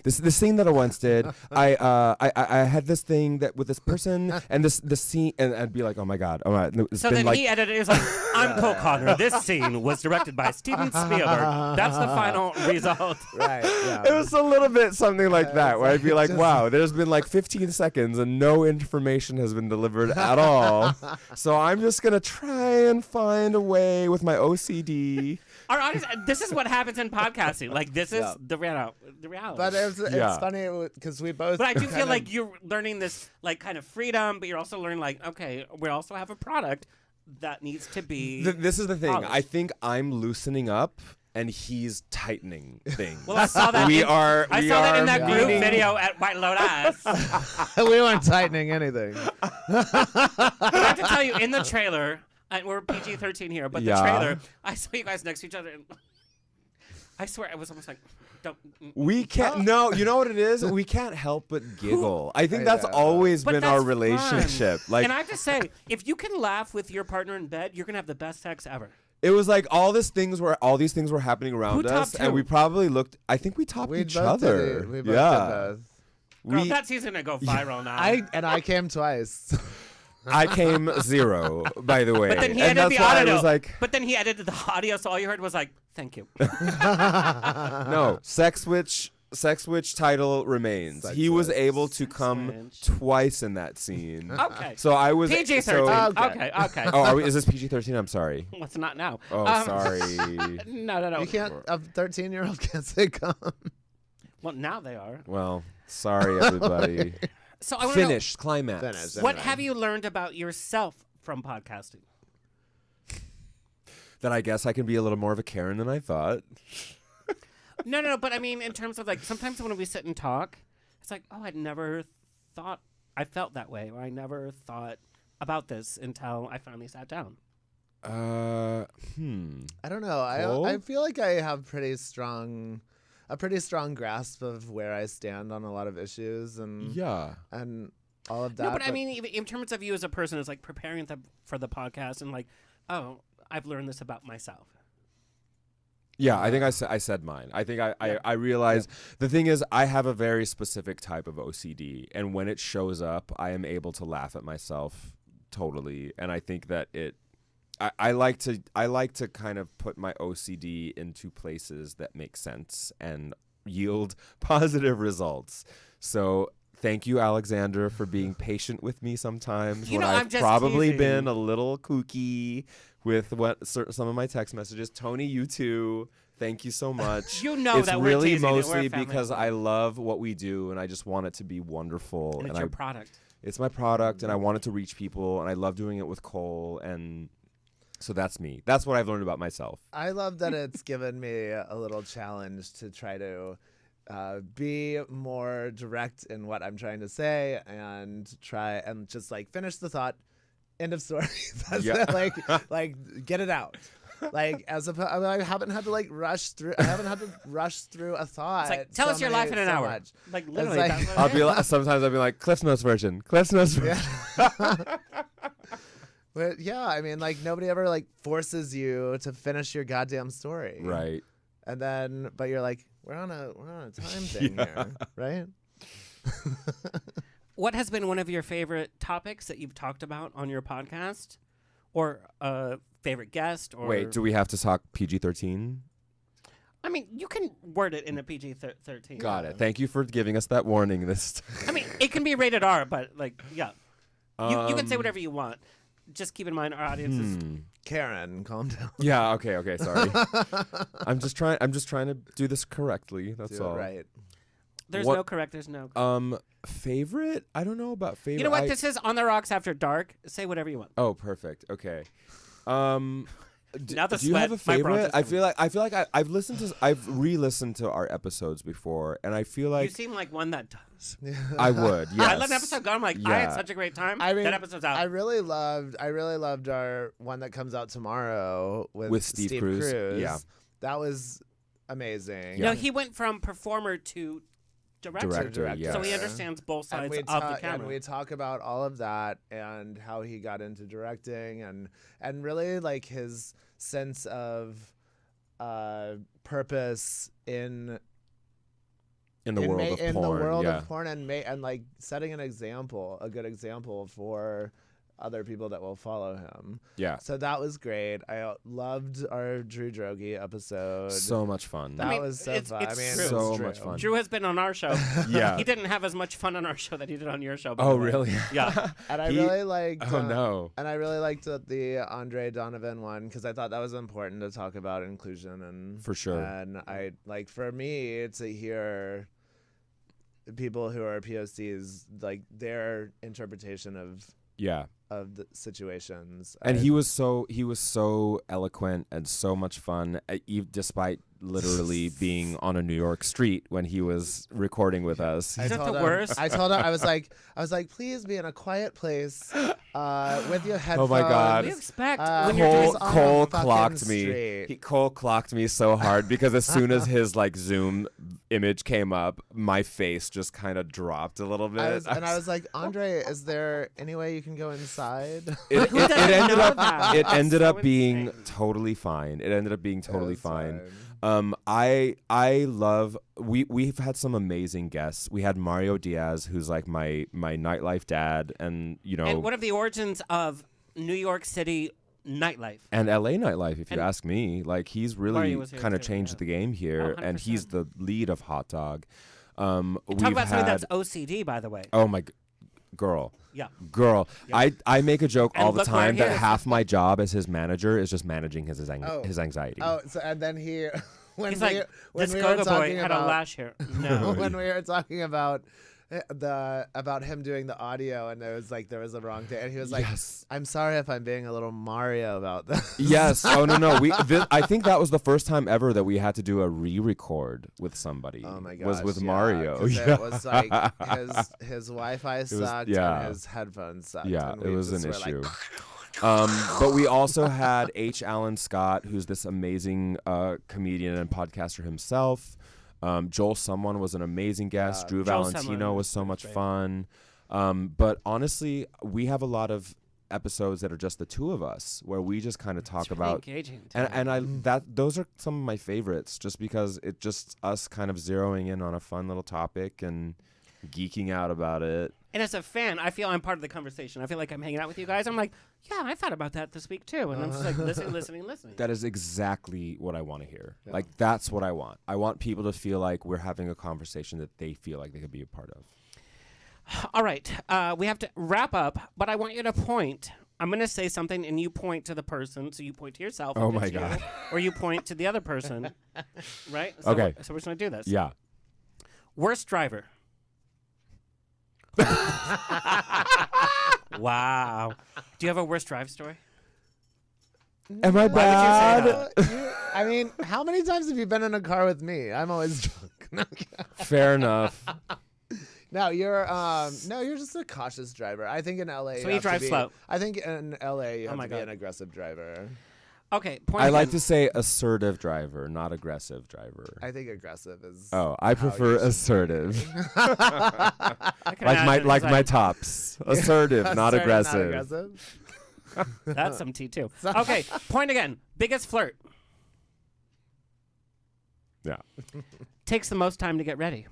this scene that I once did, I had this thing that with this person and this scene, and I'd be like, oh my god, it's So been then like he edited it. It was like, I'm Cole Connor. This scene was directed by Steven Spielberg. That's the final result. Right. Yeah. it was a little bit something like that, where I'd be like, just- wow, there's been like 15 seconds and no information has been delivered at all. So I'm just going to try and find a way with my OCD. Our audience, this is what happens in podcasting. Like, this is Yeah. the reality. But it's Yeah. funny because we both. But I do kind feel of- like you're learning this, like, kind of freedom, but you're also learning, like, okay, we also have a product that needs to be. This is the thing. polished. I think I'm loosening up and he's tightening things. Well, I saw that. we in, are. I we saw that in are that group meeting- video at White Lotus. we weren't tightening anything. I have to tell you, in the trailer, and we're PG-13 here, but Yeah. the trailer, I saw you guys next to each other, and I swear it was almost like, Don't. We can't. No, you know what it is? We can't help but giggle. I think that's always But been that's our fun. relationship. Like, and I have to say, if you can laugh with your partner in bed, you're gonna have the best sex ever. it was like all these things were happening around Who us, topped and who? we probably looked. I think we topped We each both did other. it. We both yeah, did both. Girl, we. that season's gonna go viral now. I came twice. I came 0, by the way. but then he and edited that's the why audio. I was like, But then he edited the audio, so all you heard was like, "Thank you." no, Sex Witch title remains. Sex He was Witch. able to Sex come Witch. twice in that scene. Okay. So I was PG-13. so- okay. Oh, is this PG-13? I'm sorry. Well, it's not now. Oh, sorry. No. You can't. A 13-year-old can't say come. Well, now they are. Well, sorry, everybody. So I want Finish. Climax. Finish. What Anyway. have you learned about yourself from podcasting? That I guess I can be a little more of a Karen than I thought. No, but I mean, in terms of like, sometimes when we sit and talk, it's like, oh, I'd never thought I felt that way, or I never thought about this until I finally sat down. I don't know. Cole? I feel like I have a pretty strong grasp of where I stand on a lot of issues and Yeah. and all of that. No, but I mean, even in terms of you as a person, it's like preparing for the podcast and like, oh, I've learned this about myself. Yeah, I think I said mine. I think I realized the thing is I have a very specific type of OCD, and when it shows up, I am able to laugh at myself totally, and I think that I like to kind of put my OCD into places that make sense and yield positive results. So thank you, Alexander, for being patient with me sometimes You when know, I'm I've just probably teasing. been a little kooky with some of my text messages. Tony, you too. Thank you so much. You know it's that we're really teasing it. We're a mostly family because affair. I love what we do and I just want it to be wonderful. And it's your product. It's my product and I want it to reach people and I love doing it with Cole, and so that's me. That's what I've learned about myself. I love that it's given me a little challenge to try to be more direct in what I'm trying to say and try and just like finish the thought. End of story. That's Yeah. it. Like get it out. Like I haven't had to like rush through. I haven't had to rush through a thought. It's like, tell us your life in an hour. Much. Like literally. like- that's what I'll it be is. like, sometimes I'll be like Cliff Notes version. Cliff Notes version. But yeah, I mean, like nobody ever like forces you to finish your goddamn story. Right. And then, but you're like, we're on a time thing here, right? What has been one of your favorite topics that you've talked about on your podcast, or a favorite guest? Or Wait, do we have to talk PG-13? I mean, you can word it in a PG-13. Got it. Thank you for giving us that warning this time. I mean, it can be rated R, but like, yeah, you can say whatever you want. Just keep in mind our audience is. Karen, calm down. Yeah, okay, sorry. I'm just trying to do this correctly. That's Do all. it right. There's What- no correct. There's no. Favorite? I don't know about favorite. You know what? This is On the Rocks After Dark. Say whatever you want. Oh, perfect. Okay. Now the Do you have a sweat, my bronze favorite? is I feel like I've re-listened to our episodes before, and I feel You like seem like one that does. I would. Yes. I let an episode go. I'm like, I had Yeah. such a great time. I mean, that episode's out. I really loved our one that comes out tomorrow with Steve Cruz. Yeah. That was amazing. You know, he went from performer to director. Director, So he yes. understands both And sides we, of the and camera. we talk about all of that and how he got into directing and really like his sense of purpose in the world of porn. in the world yeah. of porn and like setting a good example for other people that will follow him. Yeah. So that was great. I loved our Drew Droege episode. So much fun. that I mean, was so it's- fun. it's I mean, true. So it's much Drew. fun. Drew has been on our show. Yeah. He didn't have as much fun on our show that he did on your show. by Oh, the way. really? Yeah. And I He- really liked. Oh no. And I really liked the Andre Donovan one because I thought that was important to talk about inclusion and For sure. And I like for me to hear people who are POCs like their interpretation of Yeah. the situations. And he was so eloquent and so much fun, despite literally being on a New York street when he was recording with us. I Isn't that told the him- worst? I told him I was like, please be in a quiet place With your headphones. Oh my God. What do you expect when you're Cole, doing on Cole the fucking clocked me. street. Cole clocked me so hard because as soon as his like Zoom image came up, my face just kind of dropped a little bit. I was like, Andre, is there any way you can go inside? It doesn't ended know up. that? It That's ended so up being insane. totally fine. It ended up being totally It's fine. I love. We've had some amazing guests. We had Mario Diaz, who's like my nightlife dad, and And what are the origins of New York City nightlife? and LA nightlife, if you And ask me. Like he's Mario really was here kind of too, changed yeah. the game here, Oh, and he's 100%. the lead of Hot Dog. Talk We've about something had, that's OCD, by the way. oh my girl. Yeah. Girl, I make a joke And all the look where time he that is. half my job as his manager is just managing his Oh. his anxiety. Oh, so and then he when He's we like, when this we go-go were boy talking had a about lash here. No. when we were talking about about him doing the audio and there was a wrong day and he was like, Yes. I'm sorry if I'm being a little Mario about this. Yes. Oh no. I think that was the first time ever that we had to do a re-record with somebody. Oh my gosh. Was with yeah, Mario. 'cause Yeah. It was like his Wi-Fi sucked yeah. and his headphones sucked. Yeah, and it we was an just were issue. Like, But we also had H. Alan Scott, who's this amazing comedian and podcaster himself. Joel Someone was an amazing guest. Drew Joel Valentino Someone was so was much great. fun. But honestly, we have a lot of episodes that are just the two of us, where we just kind of talk It's really about. engaging. And those are some of my favorites, just because it just us kind of zeroing in on a fun little topic and geeking out about it. And as a fan, I feel I'm part of the conversation. I feel like I'm hanging out with you guys. I'm like, yeah, I thought about that this week too. And I'm just like listening. That is exactly what I want to hear. Like, that's what I want. I want people to feel like we're having a conversation that they feel like they could be a part of. All right. We have to wrap up, but I want you to point. I'm going to say something and you point to the person. So you point to yourself. Oh if my it's you, God. Or you point to the other person. Right? So Okay. So we're just going to do this. Yeah. Worst driver. Wow. Do you have a worst drive story? Am I Why would you say bad? I mean, how many times have you been in a car with me? I'm always drunk. Fair enough. No, you're just a cautious driver. I think in LA. So you you have to drive be- slow. I think in LA you have my to be God. an aggressive driver. Okay. Point I like again. to say assertive driver, not aggressive driver. I think aggressive is. Oh, I prefer you should assertive. I can like imagine my it's like, tops. Assertive, not Sorry, aggressive. aggressive. That's some tea too. Okay. Point again. Biggest flirt. Yeah. Takes the most time to get ready.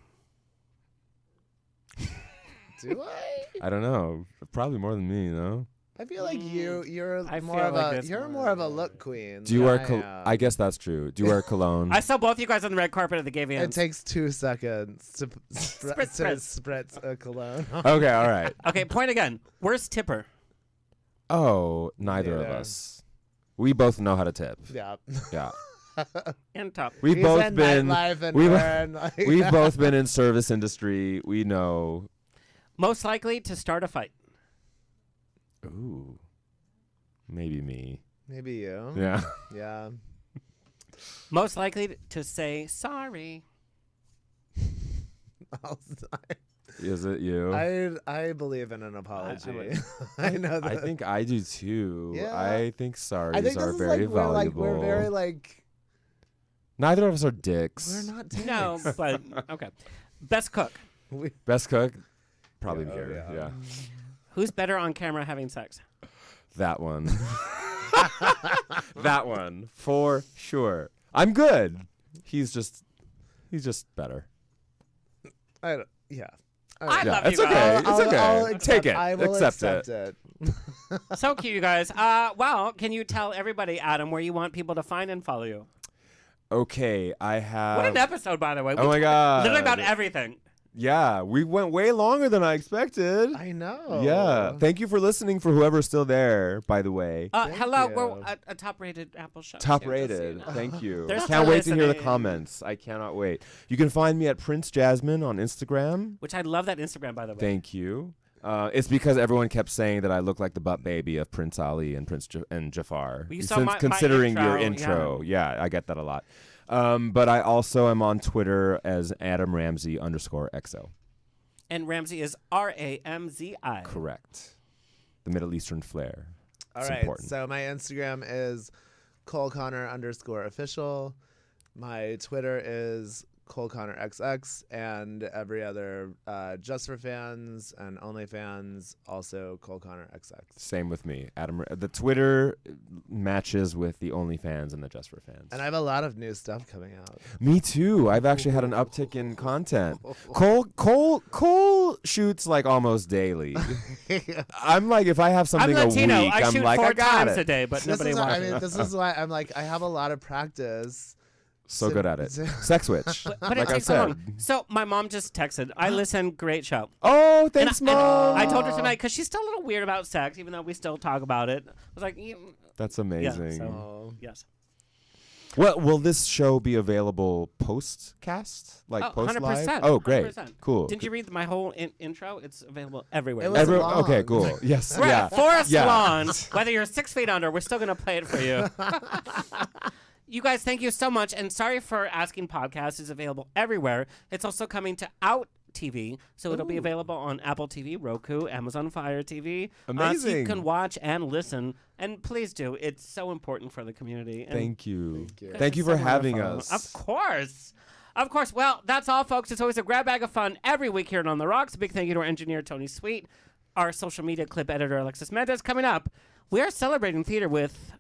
Do I? I don't know. Probably more than me, you know? I feel like you're I more feel of like a it's you're more more of of a a- look queen. Do you than wear I am. I guess that's true. Do you wear cologne? I saw both you guys on the red carpet at the gay It Vans. takes 2 seconds to Spritz. spritz a cologne. Okay, all right. Okay, point again. Worst tipper. Oh, neither of Neither. us. We both know how to tip. Yeah. Yeah. And top. We've He's both in been nightlife and we've- we're in, like- we've both been in service industry. We know. Most likely to start a fight. Ooh. Maybe me. Maybe you. Yeah. Yeah. Most likely to say sorry. Is it you? I believe in an apology. would- I know that. I think I do too. Yeah. I think sorries I think are this is very like valuable. we're very like Neither of us are dicks. we're not dicks. No, but okay. Best cook. We- Best cook? Probably Yeah, here. yeah. Yeah. Who's better on camera having sex? That one. That one. For sure. I'm good. He's just better. yeah. I Yeah, love it's you okay. guys. It's okay. I'll Take accept- it. I will Accept accept it. it. So cute, you guys. Well, can you tell everybody, Adam, where you want people to find and follow you? Okay, I have. What an episode, by the way. We Oh my talked God. Literally about everything. Yeah, we went way longer than I expected. I know. Yeah. Thank you for listening for whoever's still there, by the way. Hello, you. we're a top-rated Apple show. Top too, just so you rated. know. Thank you. They're Can't still wait to hear the listening. comments. I cannot wait. You can find me at Prince Jasmine on Instagram. Which I love that Instagram, by the way. Thank you. It's because everyone kept saying that I look like the butt baby of Prince Ali and and Jafar. Well, you saw my considering your intro, intro, yeah, I get that a lot. But I also am on Twitter as @AdamRamsey_XO. And Ramzi is RAMZI. Correct. the Middle Eastern flair. All It's right. important. So my Instagram is ColeConnor_official. My Twitter is ColeConnorXX, and every other Just for Fans and OnlyFans also ColeConnorXX. Same with me. Adam. The Twitter matches with the OnlyFans and the Just for Fans. And I have a lot of new stuff coming out. Me too. I've actually had an uptick in content. Cole shoots like almost daily. I'm like, if I have something I'm Latino. a week, I I'm shoot like, 4 I got times it. a day, but nobody watches. This is why I'm like, I have a lot of practice. So good at it. Sex witch. But it like I takes so said. long. So my mom just texted. I listen. Great show. Oh, thanks, And I Mom. told her tonight because she's still a little weird about sex, even though we still talk about it. I was like, That's yeah, amazing. so, yes. Well, will this show be available post-cast? Like Oh, post-live? 100%, Oh, great. 100%. Cool. Didn't you read my whole intro? It's available everywhere. It was long. Okay, cool. Yes. We're yeah. at Forest Yeah. Lawn. Whether you're 6 feet under, we're still going to play it for you. You guys, thank you so much. And sorry for asking. Podcast is available everywhere. It's also coming to Out TV, so it'll be available on Apple TV, Roku, Amazon Fire TV. So you Amazing. can watch and listen. And please do. It's so important for the community. And Thank you. you. Thank you it's for so having wonderful. us. Of course. Of course. Well, that's all, folks. It's always a grab bag of fun every week here On the Rocks. A big thank you to our engineer, Tony Sweet, our social media clip editor, Alexis Mendez. Coming up, we are celebrating theater with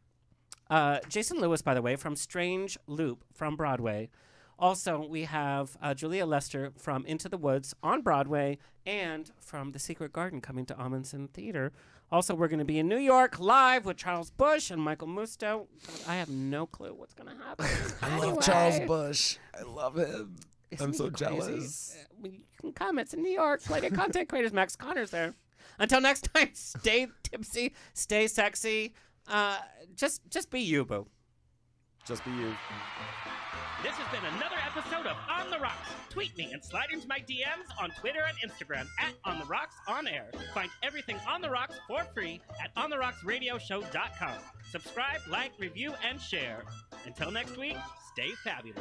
Jason Lewis, by the way, from Strange Loop from Broadway. Also, we have Julia Lester from Into the Woods on Broadway and from The Secret Garden coming to Amundsen Theater. Also, we're going to be in New York live with Charles Busch and Michael Musto. I have no clue what's going to happen. I love Charles Busch. I love him. Isn't I'm so he crazy? jealous. You can come. It's in New York. Plenty of content creators. Max Connor's there. Until next time, stay tipsy, stay sexy. Just be you, boo. Just be you. This has been another episode of On the Rocks. Tweet me and slide into my DMs on Twitter and Instagram at On the Rocks On Air. Find everything On the Rocks for free at OnTheRocksRadioshow.com. Subscribe, like, review, and share. Until next week, stay fabulous.